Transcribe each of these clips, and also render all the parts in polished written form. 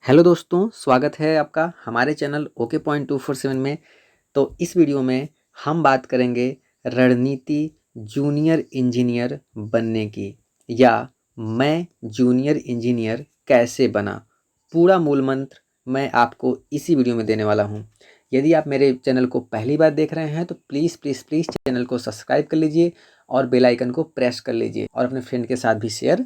Hello दोस्तों, स्वागत है आपका हमारे चैनल ओके पॉइंट 247 में। तो इस वीडियो में हम बात करेंगे रणनीति जूनियर इंजीनियर बनने की, या मैं जूनियर इंजीनियर कैसे बना। पूरा मूल मंत्र मैं आपको इसी वीडियो में देने वाला हूं। यदि आप मेरे चैनल को पहली बार देख रहे हैं तो प्लीज़ प्लीज़ प्लीज़ चैनल को सब्सक्राइब कर लीजिए और बेल आइकन को प्रेस कर लीजिए और अपने फ्रेंड के साथ भी शेयर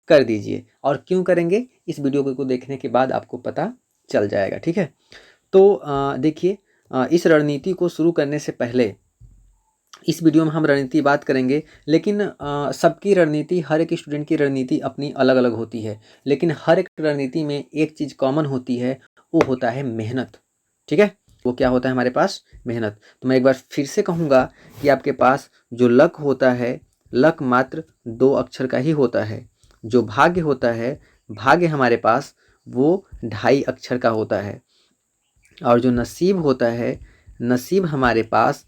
कर दीजिए। और क्यों करेंगे, इस वीडियो को देखने के बाद आपको पता चल जाएगा। ठीक है, तो देखिए, इस रणनीति को शुरू करने से पहले इस वीडियो में हम रणनीति बात करेंगे, लेकिन सबकी रणनीति, हर एक स्टूडेंट की रणनीति अपनी अलग अलग होती है। लेकिन हर एक रणनीति में एक चीज़ कॉमन होती है, वो होता है मेहनत। ठीक है, वो क्या होता है हमारे पास? मेहनत। तो मैं एक बार फिर से कहूँगा कि आपके पास जो लक होता है, लक मात्र 2 अक्षर का ही होता है। जो भाग्य होता है, भाग्य हमारे पास वो 2.5 अक्षर का होता है। और जो नसीब होता है, नसीब हमारे पास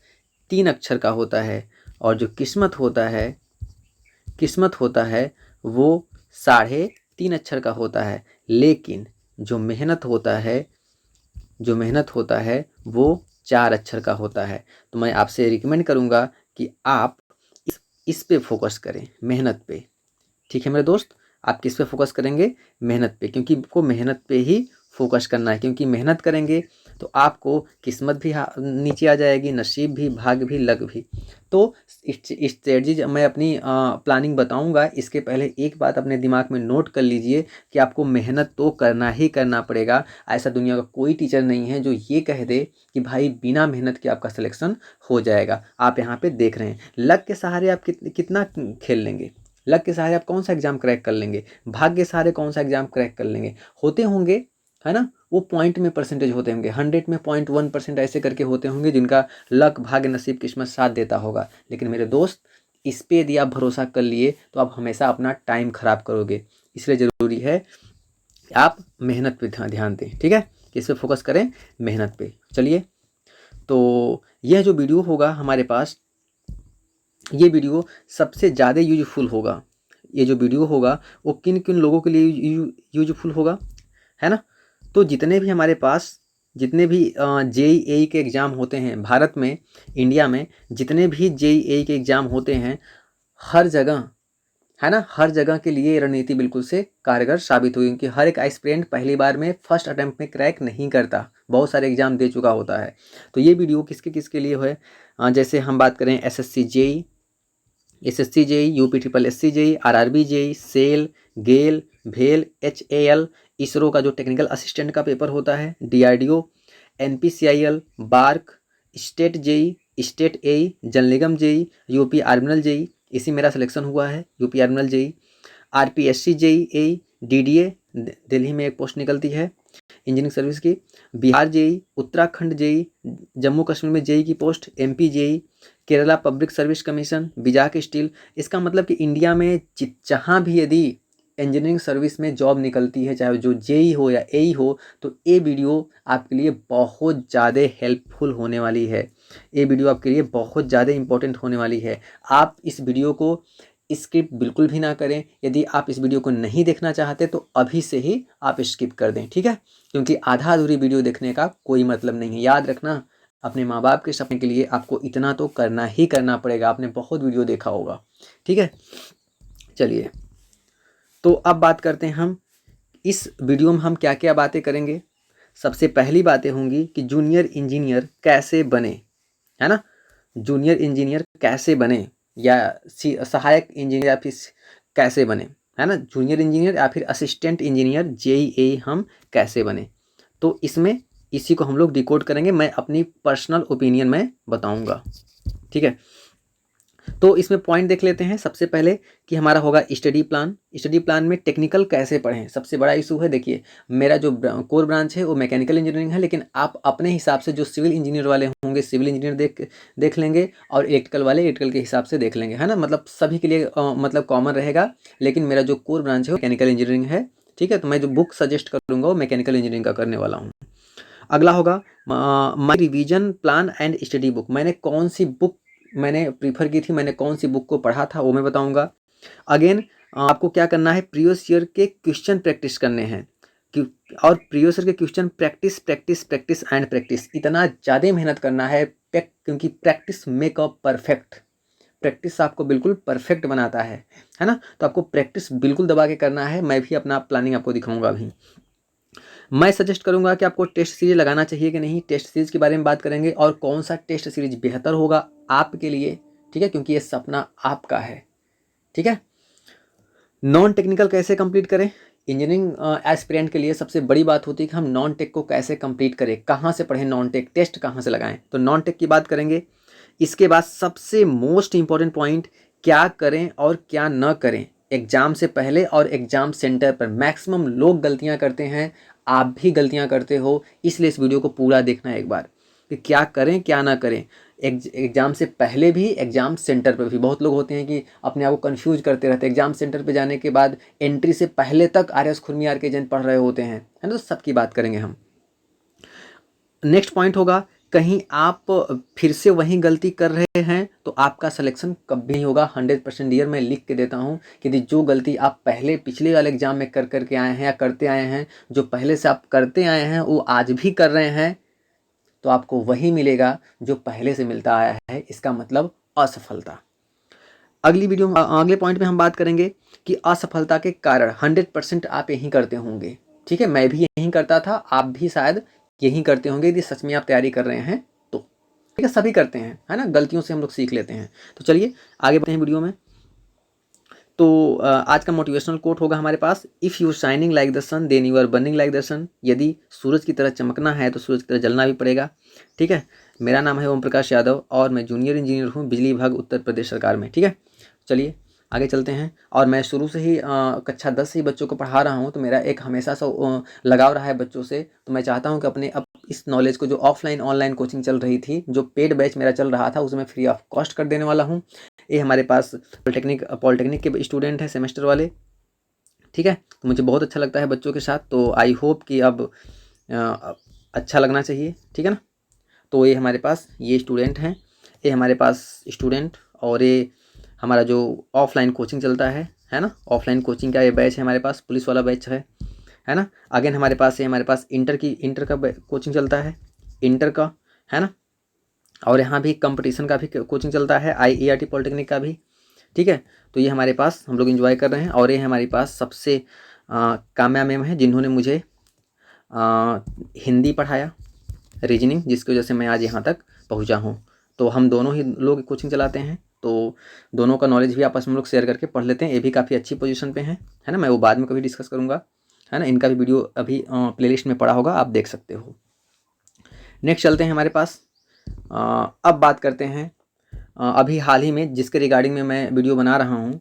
3 अक्षर का होता है। और जो किस्मत होता है, किस्मत होता है वो 3.5 अक्षर का होता है। लेकिन जो मेहनत होता है, जो मेहनत होता है वो 4 अक्षर का होता है। तो मैं आपसे रिकमेंड करूँगा कि आप इस पे फोकस करें, मेहनत पे। ठीक है मेरे दोस्त, आप किस पे फोकस करेंगे? मेहनत पे, क्योंकि आपको मेहनत पे ही फोकस करना है। क्योंकि मेहनत करेंगे तो आपको किस्मत भी नीचे आ जाएगी, नसीब भी, भाग्य भी, लक भी। तो स्ट्रेटजी मैं अपनी प्लानिंग बताऊंगा, इसके पहले एक बात अपने दिमाग में नोट कर लीजिए कि आपको मेहनत तो करना ही करना पड़ेगा। ऐसा दुनिया का कोई टीचर नहीं है जो ये कह दे कि भाई बिना मेहनत के आपका सिलेक्शन हो जाएगा। आप यहाँ पे देख रहे हैं, लक के सहारे आप कितना खेल लेंगे, लक के सहारे आप कौन सा एग्जाम क्रैक कर लेंगे, भाग्य के सहारे कौन सा एग्जाम क्रैक कर लेंगे। होते होंगे, है ना, वो पॉइंट में परसेंटेज होते होंगे, 100 में 0.1% ऐसे करके होते होंगे जिनका लक, भाग्य, नसीब, किस्मत साथ देता होगा। लेकिन मेरे दोस्त, इस पे यदि आप भरोसा कर लिए तो आप हमेशा अपना टाइम खराब करोगे। इसलिए ज़रूरी है कि आप मेहनत पे ध्यान दें। ठीक है, किस पे फोकस करें? मेहनत पे। चलिए, तो यह जो वीडियो होगा हमारे पास, ये वीडियो सबसे ज़्यादा यूजफुल होगा। ये जो वीडियो होगा वो किन किन लोगों के लिए यूजफुल होगा, है ना? तो जितने भी हमारे पास, जितने भी जेईई के एग्ज़ाम होते हैं भारत में, इंडिया में जितने भी जेईई के एग्ज़ाम होते हैं, हर जगह, है ना, हर जगह के लिए रणनीति बिल्कुल से कारगर साबित हुई। क्योंकि हर एक एस्पिरेंट पहली बार में, फर्स्ट अटेम्प्ट में क्रैक नहीं करता, बहुत सारे एग्जाम दे चुका होता है। तो ये वीडियो किसके किसके लिए है? जैसे हम बात करें SSC JE, SSC JE, UP triple SC JE, RRB JE, SAIL, GAIL, भेल, एचएएल, इसरो का जो टेक्निकल असिस्टेंट का पेपर होता है, DRDO, NPCIL, BARC, state JE, state AE, Jal Nigam JE, UP आर्मिनल जेई, इसी मेरा सिलेक्शन हुआ है, यूपी आर्मिनल JE, RPSC JE AE, DDA, Delhi में एक पोस्ट निकलती है इंजीनियरिंग सर्विस की, बिहार जेई, उत्तराखंड जेई, जम्मू कश्मीर में जेई की post, MP JE, Kerala public service commission, Vizag steel. इसका मतलब कि इंडिया में जहाँ भी यदि इंजीनियरिंग सर्विस में जॉब निकलती है, चाहे जो जेई हो या एई हो, तो ये वीडियो आपके लिए बहुत ज़्यादा हेल्पफुल होने वाली है। ये वीडियो आपके लिए बहुत ज़्यादा इंपॉर्टेंट होने वाली है। आप इस वीडियो को स्किप बिल्कुल भी ना करें। यदि आप इस वीडियो को नहीं देखना चाहते तो अभी से ही आप स्किप कर दें। ठीक है, क्योंकि आधा अधूरी वीडियो देखने का कोई मतलब नहीं है। याद रखना, अपने माँ बाप के सपने के लिए आपको इतना तो करना ही करना पड़ेगा। आपने बहुत वीडियो देखा होगा। ठीक है, चलिए, तो अब बात करते हैं हम इस वीडियो में हम क्या क्या बातें करेंगे। सबसे पहली बातें होंगी कि जूनियर इंजीनियर कैसे बने, है ना, जूनियर इंजीनियर कैसे बने, या सहायक इंजीनियर या फिर कैसे बने, है ना, जूनियर इंजीनियर या फिर असिस्टेंट इंजीनियर जेईई हम कैसे बने। तो इसमें इसी को हम लोग डिकोड करेंगे। मैं अपनी पर्सनल ओपिनियन में बताऊंगा। ठीक है, तो इसमें पॉइंट देख लेते हैं। सबसे पहले कि हमारा होगा स्टडी प्लान। स्टडी प्लान में टेक्निकल कैसे पढ़ें, सबसे बड़ा इशू है। देखिए, मेरा जो कोर ब्रांच है वो मैकेनिकल इंजीनियरिंग है, लेकिन आप अपने हिसाब से जो सिविल इंजीनियर वाले होंगे सिविल इंजीनियर देख लेंगे, और इलेक्ट्रिकल वाले इलेक्ट्रिकल के हिसाब से देख लेंगे, है ना। मतलब सभी के लिए मतलब कॉमन रहेगा। लेकिन मेरा जो कोर ब्रांच है वो मैकेनिकल इंजीनियरिंग है। ठीक है, तो मैं जो बुक सजेस्ट करूँगा वो मैकेनिकल इंजीनियरिंग का करने वाला हूँ। अगला होगा my revision plan and study book. मैंने कौन सी बुक मैंने प्रीफर की थी, मैंने कौन सी बुक को पढ़ा था, वो मैं बताऊंगा। अगेन, आपको क्या करना है, प्रीवियस ईयर के क्वेश्चन प्रैक्टिस करने हैं। और प्रीवियस ईयर के question practice practice practice and practice, इतना ज़्यादा मेहनत करना है क्योंकि practice make a perfect. Practice आपको बिल्कुल परफेक्ट बनाता है ना। तो आपको प्रैक्टिस बिल्कुल दबा के करना है। मैं भी अपना प्लानिंग आपको दिखाऊंगा अभी। मैं सजेस्ट करूंगा कि आपको टेस्ट सीरीज लगाना चाहिए कि नहीं, टेस्ट सीरीज के बारे में बात करेंगे और कौन सा टेस्ट सीरीज बेहतर होगा आपके लिए, ठीक है, क्योंकि ये सपना आपका है, ठीक है। नॉन टेक्निकल कैसे कंप्लीट करें, इंजीनियरिंग एस्पिरेंट के लिए सबसे बड़ी बात होती है कि हम नॉन टेक को कैसे कंप्लीट करें, कहाँ से पढ़ें, नॉन टेक टेस्ट कहाँ से लगाएं। तो नॉन टेक की बात करेंगे। इसके बाद सबसे मोस्ट इंपॉर्टेंट पॉइंट, क्या करें और क्या न करें एग्जाम से पहले और एग्जाम सेंटर पर। मैक्सिमम लोग गलतियां करते हैं, आप भी गलतियां करते हो, इसलिए इस वीडियो को पूरा देखना है एक बार कि क्या करें क्या ना करें। एग्ज़ाम से पहले भी, एग्ज़ाम सेंटर पर भी। बहुत लोग होते हैं कि अपने आप को कंफ्यूज करते रहते हैं, एग्ज़ाम सेंटर पे जाने के बाद एंट्री से पहले तक आर.एस. खुरमी आर के जैन पढ़ रहे होते हैं, है ना। तो सबकी बात करेंगे हम। नेक्स्ट पॉइंट होगा, कहीं आप फिर से वही गलती कर रहे हैं तो आपका सिलेक्शन कभी नहीं होगा। 100% डियर मैं लिख के देता हूँ कि जो गलती आप पहले पिछले वाले एग्जाम में कर करके आए हैं या करते आए हैं, जो पहले से आप करते आए हैं वो आज भी कर रहे हैं, तो आपको वही मिलेगा जो पहले से मिलता आया है। इसका मतलब असफलता। अगली वीडियो में, अगले पॉइंट में हम बात करेंगे कि असफलता के कारण। 100% आप यही करते होंगे, ठीक है, मैं भी यही करता था, आप भी शायद यही करते होंगे यदि सच में आप तैयारी कर रहे हैं तो, ठीक है। सभी करते हैं, है ना, गलतियों से हम लोग सीख लेते हैं। तो चलिए आगे बढ़ते हैं वीडियो में। तो आज का मोटिवेशनल कोट होगा हमारे पास, if you shining like the sun then you are burning like the sun. यदि सूरज की तरह चमकना है तो सूरज की तरह जलना भी पड़ेगा, ठीक है। मेरा नाम है ओम प्रकाश यादव और मैं जूनियर इंजीनियर हूँ बिजली विभाग उत्तर प्रदेश सरकार में, ठीक है। चलिए आगे चलते हैं। और मैं शुरू से ही कक्षा 10 से ही बच्चों को पढ़ा रहा हूँ, तो मेरा एक हमेशा से लगाव रहा है बच्चों से। तो मैं चाहता हूँ कि अपने अब इस नॉलेज को, जो ऑफलाइन ऑनलाइन कोचिंग चल रही थी, जो पेड बैच मेरा चल रहा था, उसे मैं फ्री ऑफ कॉस्ट कर देने वाला हूँ। ये हमारे पास पॉलिटेक्निक के स्टूडेंट हैं, सेमेस्टर वाले, ठीक है। तो मुझे बहुत अच्छा लगता है बच्चों के साथ, तो आई होप कि अब अच्छा लगना चाहिए, ठीक है ना। तो ये हमारे पास ये स्टूडेंट हैं, ये हमारे पास स्टूडेंट, और ये हमारा जो ऑफलाइन कोचिंग चलता है ना। ऑफलाइन कोचिंग का ये बैच है हमारे पास, पुलिस वाला बैच है ना। अगेन हमारे पास ये हमारे पास इंटर का कोचिंग चलता है, इंटर का, है ना। और यहाँ भी कंपटीशन का भी कोचिंग चलता है, IERT पॉलिटेक्निक का भी, ठीक है। तो ये हमारे पास हम लोग एंजॉय कर रहे हैं। और ये हमारे पास सबसे कामयाब मैम है जिन्होंने मुझे हिंदी पढ़ाया, रीजनिंग, जिसकी वजह से मैं आज यहाँ तक पहुँचा हूँ। तो हम दोनों ही लोग कोचिंग चलाते हैं, तो दोनों का नॉलेज भी आपस में लोग शेयर करके पढ़ लेते हैं। ये भी काफ़ी अच्छी पोजीशन पे हैं, है ना। मैं वो बाद में कभी डिस्कस करूँगा, है ना। इनका भी वीडियो अभी प्लेलिस्ट में पड़ा होगा, आप देख सकते हो। नेक्स्ट चलते हैं हमारे पास। अब बात करते हैं अभी हाल ही में जिसके रिगार्डिंग में मैं वीडियो बना रहा हूँ।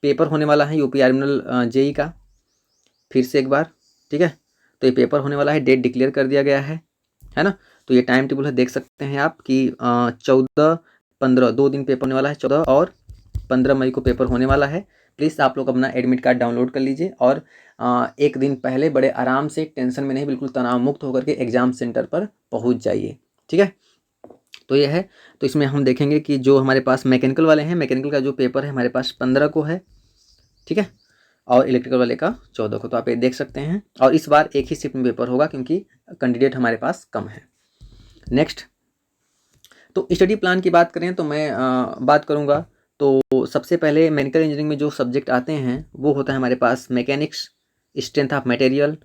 पेपर होने वाला है यूपी आर्मिनल JEE का, फिर से एक बार, ठीक है। तो ये पेपर होने वाला है, डेट डिक्लेयर कर दिया गया है ना। तो ये टाइम टेबल है, देख सकते हैं आप कि 14-15 2 दिन पेपर होने वाला है। 14 और 15 मई को पेपर होने वाला है। प्लीज़ आप लोग अपना एडमिट कार्ड डाउनलोड कर लीजिए और एक दिन पहले बड़े आराम से, टेंशन में नहीं, बिल्कुल तनाव मुक्त होकर के एग्ज़ाम सेंटर पर पहुंच जाइए, ठीक है। तो ये है। तो इसमें हम देखेंगे कि जो हमारे पास मैकेनिकल वाले हैं, मैकेनिकल का जो पेपर है हमारे पास 15 को है, ठीक है। और इलेक्ट्रिकल वाले का 14 को। तो आप ये देख सकते हैं। और इस बार एक ही शिफ्ट में पेपर होगा क्योंकि कैंडिडेट हमारे पास कम है। नेक्स्ट, तो स्टडी प्लान की बात करें तो मैं बात करूँगा। तो सबसे पहले मैकेनिकल इंजीनियरिंग में जो सब्जेक्ट आते हैं वो होता है हमारे पास mechanics, strength of material,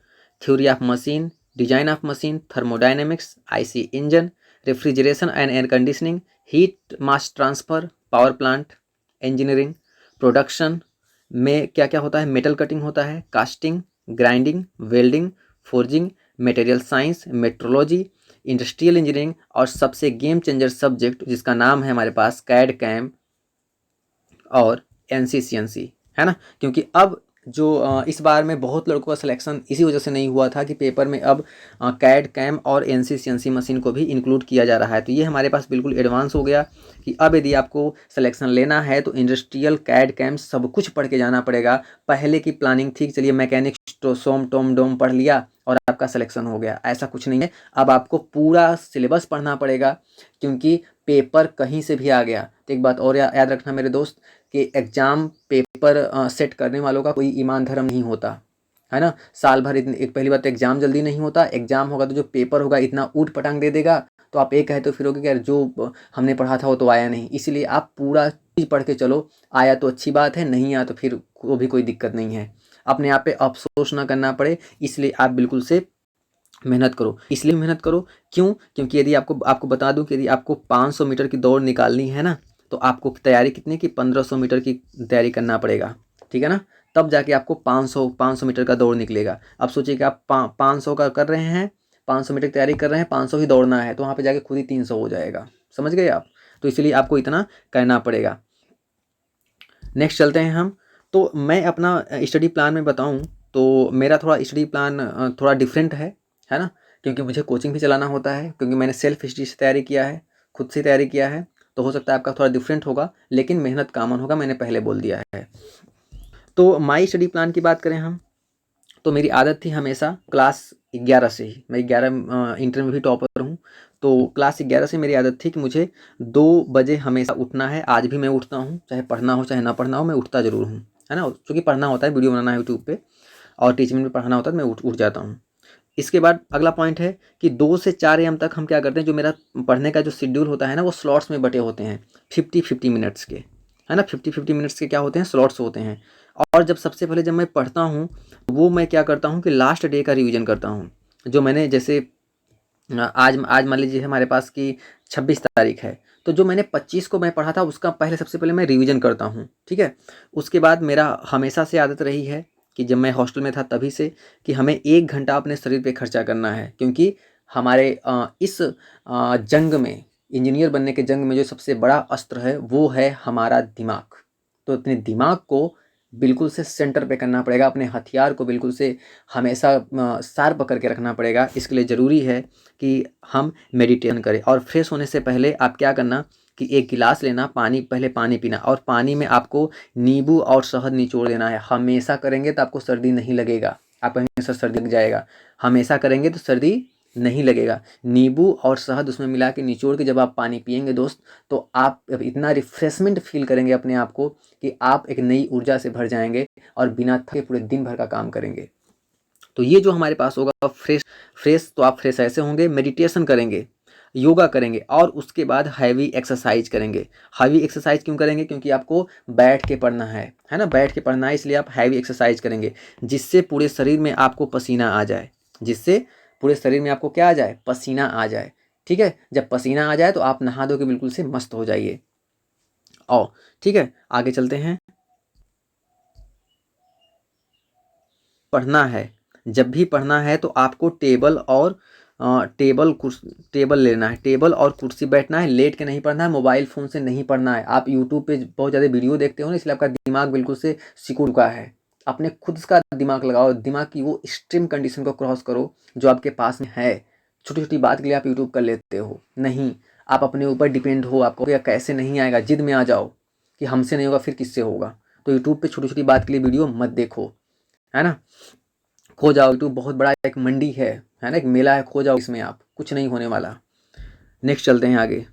theory of machine, design of machine, thermodynamics, IC engine, refrigeration and air conditioning, heat mass transfer, power plant engineering, production में क्या क्या होता है, मेटल कटिंग होता है, casting, grinding, welding, forging, material science, metrology, industrial engineering, और सबसे game changer subject जिसका नाम है हमारे पास कैड कैम और NC-CNC, है ना। क्योंकि अब जो इस बार में बहुत लड़कों का सिलेक्शन इसी वजह से नहीं हुआ था कि पेपर में अब कैड कैम और NC-CNC मशीन को भी इंक्लूड किया जा रहा है। तो ये हमारे पास बिल्कुल एडवांस हो गया कि अब यदि आपको सिलेक्शन लेना है तो इंडस्ट्रियल, कैड कैम सब कुछ पढ़ के जाना पड़ेगा। पहले की प्लानिंग ठीक चलिए मैकेनिक्स तो सोम टोम डोम पढ़ लिया और आपका सिलेक्शन हो गया, ऐसा कुछ नहीं है। अब आपको पूरा सिलेबस पढ़ना पड़ेगा क्योंकि पेपर कहीं से भी आ गया। तो एक बात और याद रखना मेरे दोस्त कि एग्ज़ाम पेपर सेट करने वालों का कोई ईमान धर्म नहीं होता, है ना। साल भर इतनी, एक पहली बात तो एग्जाम जल्दी नहीं होता, एग्जाम होगा तो जो पेपर होगा इतना ऊट पटांग दे देगा, तो आप एक कहते हो फिरोगे कि यार जो हमने पढ़ा था वो तो आया नहीं। इसीलिए आप पूरा चीज़ पढ़ के चलो, आया तो अच्छी बात है, नहीं आया तो फिर वो भी कोई दिक्कत नहीं है। अपने आप पे अफसोस ना करना पड़े, इसलिए आप बिल्कुल से मेहनत करो। इसलिए मेहनत करो क्यों, क्योंकि यदि आपको आपको बता दूं कि यदि आपको 500 मीटर की दौड़ निकालनी है ना, तो आपको तैयारी कितने की 1500 मीटर की तैयारी करना पड़ेगा, ठीक है ना। तब जाके आपको 500 मीटर का दौड़ निकलेगा। अब सोचिए कि आप 500 का कर रहे हैं, 500 मीटर की तैयारी कर रहे हैं, 500 ही दौड़ना है, तो वहाँ पे जाके खुद ही 300 हो जाएगा। समझ गए आप। तो इसलिए आपको इतना करना पड़ेगा। नेक्स्ट चलते हैं हम। तो मैं अपना स्टडी प्लान में बताऊं तो मेरा थोड़ा स्टडी प्लान थोड़ा डिफरेंट है ना। क्योंकि मुझे कोचिंग भी चलाना होता है, क्योंकि मैंने सेल्फ स्टडी से तैयारी किया है, खुद से तैयारी किया है। तो हो सकता है आपका थोड़ा डिफरेंट होगा, लेकिन मेहनत कॉमन होगा, मैंने पहले बोल दिया है। तो माई स्टडी प्लान की बात करें हम, तो मेरी आदत थी हमेशा क्लास 11 से ही, मैं 11 इंटर में भी टॉपर हूँ, तो क्लास 11 से मेरी आदत थी कि मुझे 2 बजे हमेशा उठना है। आज भी मैं उठता हूँ, चाहे पढ़ना हो चाहे ना पढ़ना हो, मैं उठता ज़रूर हूँ, है ना। क्योंकि पढ़ना होता है, वीडियो बनाना है यूट्यूब पे, और टीचिंग में पढ़ाना होता है, तो मैं उठ जाता हूँ। इसके बाद अगला पॉइंट है कि 2 से 4 AM तक हम क्या करते हैं, जो मेरा पढ़ने का जो शेड्यूल होता है ना, वो स्लॉट्स में बटे होते हैं 50-50 मिनट्स के, है ना। 50-50 मिनट्स के क्या होते हैं, स्लॉट्स होते हैं। और जब सबसे पहले जब मैं पढ़ता हूँ, वो मैं क्या करता हूँ कि लास्ट डे का रिवीजन करता हूँ। जो मैंने जैसे आज मान लीजिए हमारे पास की 26 तारीख है, तो जो मैंने 25 को मैं पढ़ा था उसका पहले सबसे पहले मैं रिवीजन करता हूँ, ठीक है। उसके बाद मेरा हमेशा से आदत रही है कि जब मैं हॉस्टल में था तभी से, कि हमें 1 घंटा अपने शरीर पे खर्चा करना है। क्योंकि हमारे इस जंग में, इंजीनियर बनने के जंग में जो सबसे बड़ा अस्त्र है वो है हमारा दिमाग। तो अपने दिमाग को बिल्कुल से सेंटर पे करना पड़ेगा, अपने हथियार को बिल्कुल से हमेशा शार्प करके रखना पड़ेगा। इसके लिए ज़रूरी है कि हम मेडिटेशन करें। और फ्रेश होने से पहले आप क्या करना कि एक गिलास लेना पानी, पहले पानी पीना, और पानी में आपको नींबू और शहद निचोड़ देना है। हमेशा करेंगे तो आपको सर्दी नहीं लगेगा, आप हमेशा सर्दी लग जाएगा। हमेशा करेंगे तो सर्दी नहीं लगेगा। नींबू और शहद उसमें मिला के निचोड़ के जब आप पानी पियेंगे दोस्त, तो आप इतना रिफ्रेशमेंट फील करेंगे अपने आप को कि आप एक नई ऊर्जा से भर जाएंगे और बिना थके पूरे दिन भर का काम करेंगे। तो ये जो हमारे पास होगा फ्रेश, तो आप फ्रेश ऐसे होंगे, मेडिटेशन करेंगे, योगा करेंगे, और उसके बाद हैवी एक्सरसाइज करेंगे। हैवी एक्सरसाइज क्यों करेंगे, क्योंकि आपको बैठ के पढ़ना है ना, बैठ के पढ़ना है, इसलिए आप हैवी एक्सरसाइज करेंगे, जिससे पूरे शरीर में आपको पसीना आ जाए, जिससे पूरे शरीर में आपको क्या आ जाए, पसीना आ जाए, ठीक है। जब पसीना आ जाए तो आप नहा धो के बिल्कुल से मस्त हो जाइए। और ठीक है, आगे चलते हैं। पढ़ना है, जब भी पढ़ना है तो आपको टेबल लेना है, टेबल और कुर्सी बैठना है, लेट के नहीं पढ़ना है, मोबाइल फ़ोन से नहीं पढ़ना है। आप यूट्यूब पे बहुत ज़्यादा वीडियो देखते हो ना, इसलिए आपका दिमाग बिल्कुल से सिकुड़ चुका है। अपने खुद का दिमाग लगाओ, दिमाग की वो एक्सट्रीम कंडीशन को क्रॉस करो जो आपके पास में है। छोटी छोटी बात के लिए आप यूट्यूब कर लेते हो, नहीं, आप अपने ऊपर डिपेंड हो। आपको या कैसे नहीं आएगा, जिद में आ जाओ कि हमसे नहीं होगा फिर किससे होगा। तो यूट्यूब पे छोटी छोटी बात के लिए वीडियो मत देखो, है ना। खो जाओ, यूट्यूब बहुत बड़ा एक मंडी है ना, एक मेला है, खो जाओ इसमें, आप कुछ नहीं होने वाला। नेक्स्ट चलते हैं आगे।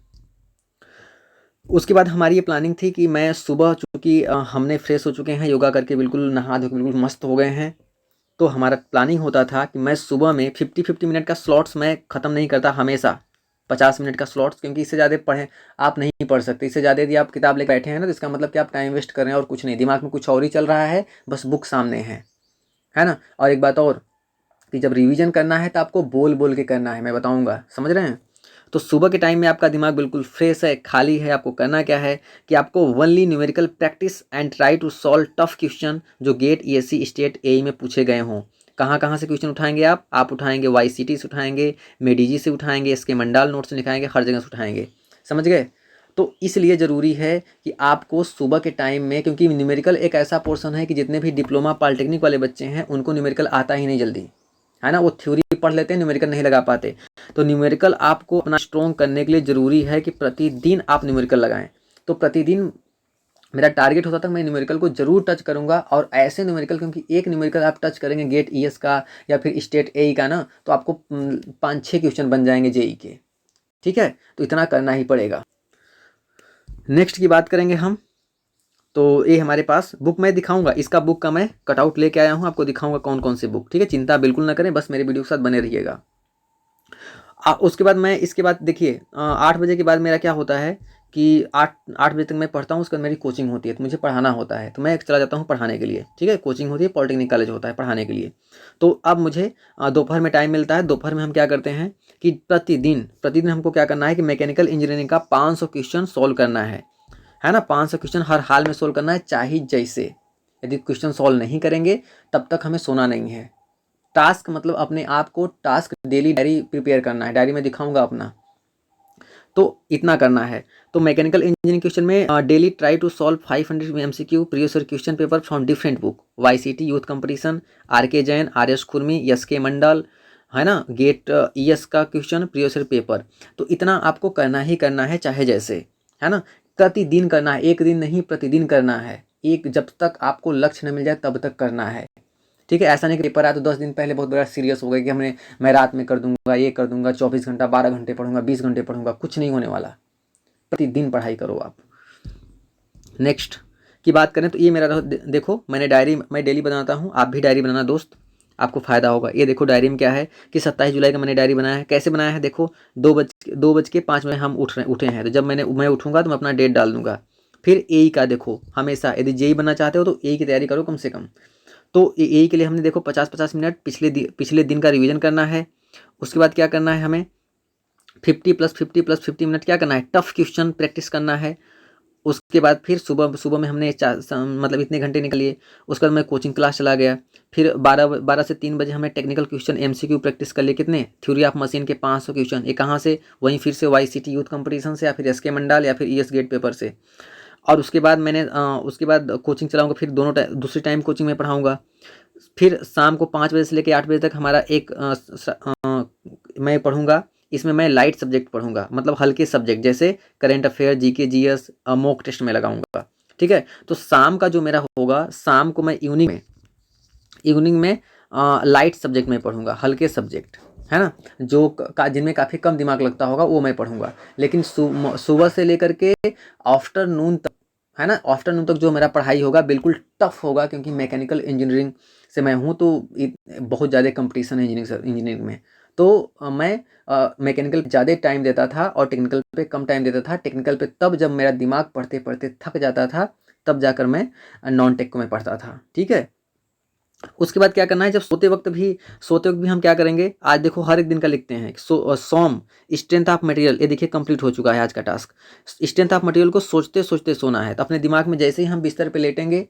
उसके बाद हमारी ये प्लानिंग थी कि मैं सुबह, चूँकि हमने फ्रेश हो चुके हैं, योगा करके बिल्कुल नहा धो के बिल्कुल मस्त हो गए हैं, तो हमारा प्लानिंग होता था कि मैं सुबह में 50-50 मिनट का स्लॉट्स मैं ख़त्म नहीं करता, हमेशा 50 मिनट का स्लॉट्स, क्योंकि इससे ज़्यादा पढ़ें आप नहीं पढ़ सकते। इससे ज़्यादा यदि आप किताब लेकर बैठे हैं ना, तो इसका मतलब कि आप टाइम वेस्ट कर रहे हैं और कुछ नहीं, दिमाग में कुछ और ही चल रहा है, बस बुक सामने है ना। और एक बात और, कि जब रिवीजन करना है तो आपको बोल बोल के करना है, मैं बताऊंगा, समझ रहे हैं। तो सुबह के टाइम में आपका दिमाग बिल्कुल फ्रेश है, खाली है। आपको करना क्या है कि आपको only numerical practice and try to solve tough question जो गेट ईएससी स्टेट एई में पूछे गए हों। कहाँ कहाँ से क्वेश्चन उठाएंगे आप उठाएंगे वाईसीटी से उठाएंगे, मेडीजी से उठाएंगे, इसके मंडाल नोट से लिखाएंगे, हर जगह से उठाएंगे, समझ गए। तो इसलिए ज़रूरी है कि आपको सुबह के टाइम में, क्योंकि न्यूमेरिकल एक ऐसा पोर्शन है कि जितने भी डिप्लोमा पॉलिटेक्निक वाले बच्चे हैं उनको न्यूमेरिकल आता ही नहीं जल्दी, है ना। वो थ्योरी पढ़ लेते हैं, न्यूमेरिकल नहीं लगा पाते। तो न्यूमेरिकल आपको अपना स्ट्रॉन्ग करने के लिए ज़रूरी है कि प्रतिदिन आप न्यूमेरिकल लगाएं। तो प्रतिदिन मेरा टारगेट होता था मैं न्यूमेरिकल को जरूर टच करूंगा, और ऐसे न्यूमेरिकल, क्योंकि एक न्यूमेरिकल आप टच करेंगे गेट ईएस का या फिर स्टेट एई का ना, तो आपको 5-6 क्वेश्चन बन जाएंगे जेई के, ठीक है। तो इतना करना ही पड़ेगा। नेक्स्ट की बात करेंगे हम। तो ये हमारे पास बुक मैं दिखाऊंगा, इसका बुक का मैं कटआउट लेके आया हूँ, आपको दिखाऊंगा कौन कौन सी बुक, ठीक है। चिंता बिल्कुल ना करें, बस मेरे वीडियो के साथ बने रहिएगा। उसके बाद मैं इसके बाद देखिए 8 बजे के बाद मेरा क्या होता है कि 8 बजे तक मैं पढ़ता हूँ, उसके बाद मेरी कोचिंग होती है, तो मुझे पढ़ाना होता है, तो मैं चला जाता हूँ पढ़ाने के लिए, ठीक है। कोचिंग होती है, पॉलिटेक्निक कॉलेज होता है पढ़ाने के लिए। तो अब मुझे दोपहर में टाइम मिलता है। दोपहर में हम क्या करते हैं कि प्रतिदिन हमको क्या करना है कि मैकेनिकल इंजीनियरिंग का 500 क्वेश्चन सॉल्व करना है ना। 500 क्वेश्चन हर हाल में सोल्व करना है, चाहे जैसे। यदि क्वेश्चन सॉल्व नहीं करेंगे तब तक हमें सोना नहीं है। टास्क मतलब अपने आप को टास्क डेली डायरी प्रिपेयर करना है, डायरी में दिखाऊंगा अपना, तो इतना करना है। तो मैकेनिकल इंजीनियरिंग क्वेश्चन में daily try to solve 500 MCQ previous year question paper from different book, YCT youth competition, RK Jain, RS Khurmi, SK Mandal, है ना, गेट ES का क्वेश्चन प्रीवियस ईयर पेपर। तो इतना आपको करना ही करना है, चाहे जैसे, है ना। प्रतिदिन करना है, एक दिन नहीं, प्रतिदिन करना है। एक जब तक आपको लक्ष्य न मिल जाए तब तक करना है, ठीक है। ऐसा नहीं कि पेपर आया तो 10 दिन पहले बहुत बड़ा सीरियस हो गया कि मैं रात में कर दूंगा, ये कर दूंगा, 24 घंटा 12 घंटे पढ़ूंगा, 20 घंटे पढ़ूंगा, कुछ नहीं होने वाला। प्रतिदिन पढ़ाई करो आप। नेक्स्ट की बात करें तो ये मेरा देखो, मैं डेली बनाता हूँ, आप भी डायरी बनाना दोस्त, आपको फायदा होगा। ये देखो डायरी में क्या है कि 27 जुलाई का मैंने डायरी बनाया है। कैसे बनाया है देखो, 2:05 हम उठे हैं, तो जब मैं उठूंगा तो मैं अपना डेट डाल दूंगा। फिर ए का देखो, हमेशा यदि जेई बनना चाहते हो तो ए की तैयारी करो कम से कम। तो ए के लिए हमने देखो 50-50 मिनट पिछले दिन का रिवीजन करना है। उसके बाद क्या करना है, हमें 50 + 50 + 50 मिनट क्या करना है, टफ क्वेश्चन प्रैक्टिस करना है। उसके बाद फिर सुबह में हमने मतलब इतने घंटे निकालिए। उसके बाद मैं कोचिंग क्लास चला गया। फिर 12 से 3 बजे हमें टेक्निकल क्वेश्चन MCQ प्रैक्टिस कर लिए, कितने, थ्योरी ऑफ मशीन के 500 क्वेश्चन। ये कहाँ से, वहीं फिर से YCT यूथ कंपटीशन से, या फिर SK मंडल, या फिर ES गेट पेपर से। और उसके बाद उसके बाद कोचिंग चलाऊंगा, फिर दूसरी टाइम कोचिंग में पढ़ाऊंगा। फिर शाम को 5 बजे से लेकर 8 बजे तक हमारा मैं पढ़ूंगा। इसमें मैं लाइट सब्जेक्ट पढ़ूंगा, मतलब हल्के सब्जेक्ट, जैसे current affair, GK GS mock test में लगाऊंगा, ठीक है। तो शाम का जो मेरा होगा, शाम को मैं इवनिंग में लाइट सब्जेक्ट में पढ़ूंगा, हल्के सब्जेक्ट, है ना, जिनमें काफ़ी कम दिमाग लगता होगा वो मैं पढ़ूंगा। लेकिन सुबह से लेकर के आफ्टरनून तक, है ना, आफ्टरनून तक जो मेरा पढ़ाई होगा बिल्कुल टफ होगा, क्योंकि मैकेनिकल इंजीनियरिंग से मैं हूँ, तो बहुत ज़्यादा कंपटीशन है इंजीनियरिंग में। तो मैं मैकेनिकल ज़्यादा टाइम देता था और टेक्निकल पे कम टाइम देता था। टेक्निकल पे तब जब मेरा दिमाग पढ़ते पढ़ते थक जाता था, तब जाकर मैं नॉन टेक को मैं पढ़ता था, ठीक है। उसके बाद क्या करना है, जब सोते वक्त भी हम क्या करेंगे, आज देखो हर एक दिन का लिखते हैं। सोम स्ट्रेंथ ऑफ मटेरियल, ये देखिए कंप्लीट हो चुका है आज का टास्क। स्ट्रेंथ ऑफ मटेरियल को सोचते सोचते सोना है। तो अपने दिमाग में जैसे ही हम बिस्तर पे लेटेंगे,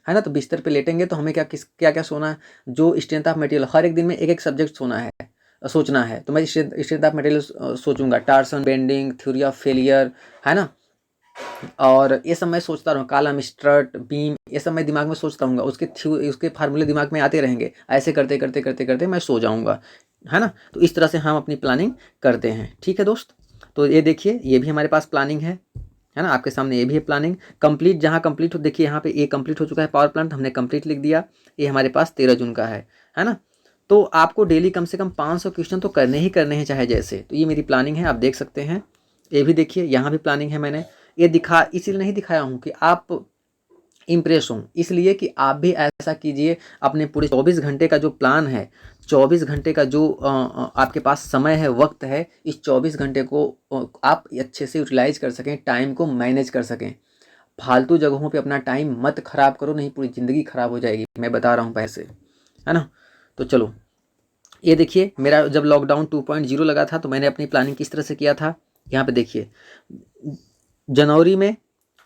है ना, तो बिस्तर पे लेटेंगे तो हमें क्या सोना है, जो स्ट्रेंथ ऑफ मटेरियल, हर एक दिन में एक एक सब्जेक्ट सोचना है। तो मैं स्ट्रेंथ ऑफ मटेरियल सोचूंगा, टार्सन बेंडिंग, थ्योरी ऑफ फेलियर, है ना, और ये सब मैं सोचता रहूँ, कॉलम, स्ट्रट, बीम, ये सब मैं दिमाग में सोचता रहूँगा। उसके फार्मूले दिमाग में आते रहेंगे। ऐसे करते करते करते करते मैं सो जाऊँगा, है ना। तो इस तरह से हम अपनी प्लानिंग करते हैं, ठीक है दोस्त। तो ये देखिए, ये भी हमारे पास प्लानिंग है ना, आपके सामने ये भी है प्लानिंग कंप्लीट। जहाँ कंप्लीट हो, देखिए यहाँ पे ये कंप्लीट हो चुका है, पावर प्लांट हमने कंप्लीट लिख दिया। ये हमारे पास 13 जून का है ना। तो आपको डेली कम से कम 500 क्वेश्चन तो करने ही करने हैं, चाहे जैसे। तो ये मेरी प्लानिंग है, आप देख सकते हैं। ये भी देखिए, यहाँ भी प्लानिंग है। मैंने ये इसीलिए नहीं दिखाया हूँ कि आप इम्प्रेस हों, इसलिए कि आप भी ऐसा कीजिए। अपने पूरे 24 घंटे का जो प्लान है, 24 घंटे का जो आपके पास समय है, वक्त है, इस 24 घंटे को आप अच्छे से यूटिलाइज कर सकें, टाइम को मैनेज कर सकें। फालतू जगहों पे अपना टाइम मत खराब करो, नहीं पूरी ज़िंदगी खराब हो जाएगी, मैं बता रहा हूँ पहले से, है ना। तो चलो, ये देखिए, मेरा जब लॉकडाउन 2.0 लगा था तो मैंने अपनी प्लानिंग किस तरह से किया था। यहाँ पे देखिए,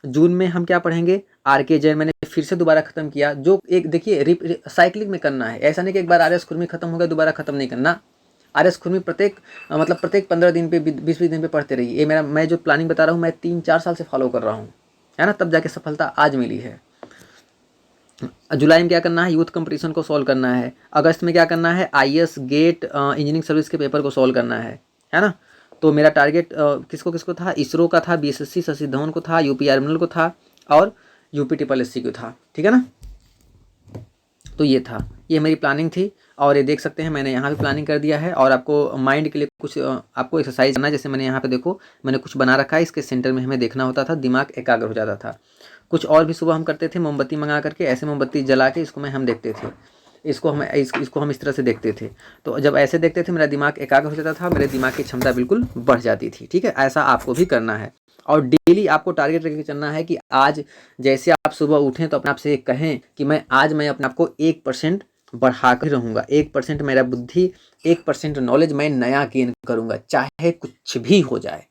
जून में हम क्या पढ़ेंगे, RK जैन मैंने फिर से दोबारा खत्म किया। जो एक देखिए साइक्लिंग में करना है, ऐसा नहीं कि एक बार RS खुरमी खत्म हो गया दोबारा खत्म नहीं करना। RS खुरमी प्रत्येक 15 दिन पे, 20-20 दिन पे पढ़ते रहिए। ये मैं जो प्लानिंग बता रहा हूँ, मैं 3-4 साल से फॉलो कर रहा हूँ, है ना, तब जाके सफलता आज मिली है। जुलाई में क्या करना है, यूथ कंपटीशन को सॉल्व करना है। अगस्त में क्या करना है, IS गेट इंजीनियरिंग सर्विस के पेपर को सॉल्व करना है ना। तो मेरा टारगेट किसको किसको था, इसरो का था, BSSC शशि धवन को था, UP आर्मिनल को था, और UP SSC को था, ठीक है ना। तो ये था, ये मेरी प्लानिंग थी। और ये देख सकते हैं, मैंने यहाँ भी प्लानिंग कर दिया है। और आपको माइंड के लिए कुछ आपको एक्सरसाइज करना है। जैसे मैंने यहाँ पे देखो, मैंने कुछ बना रखा है, इसके सेंटर में हमें देखना होता था, दिमाग एकाग्र हो जाता था। कुछ और भी सुबह हम करते थे, मोमबत्ती मंगा करके ऐसे मोमबत्ती जला के इसको हम देखते थे, इसको हम इस तरह से देखते थे। तो जब ऐसे देखते थे मेरा दिमाग एकाग्र हो जाता था, मेरे दिमाग की क्षमता बिल्कुल बढ़ जाती थी। ठीक है, ऐसा आपको भी करना है और डेली आपको टारगेट रख के चलना है कि आज जैसे आप सुबह उठें तो अपने आप से कहें कि मैं अपने आप को 1% बढ़ा कर रहूँगा, 1% मेरा बुद्धि, 1% नॉलेज मैं नया गेन करूँगा, चाहे कुछ भी हो जाए।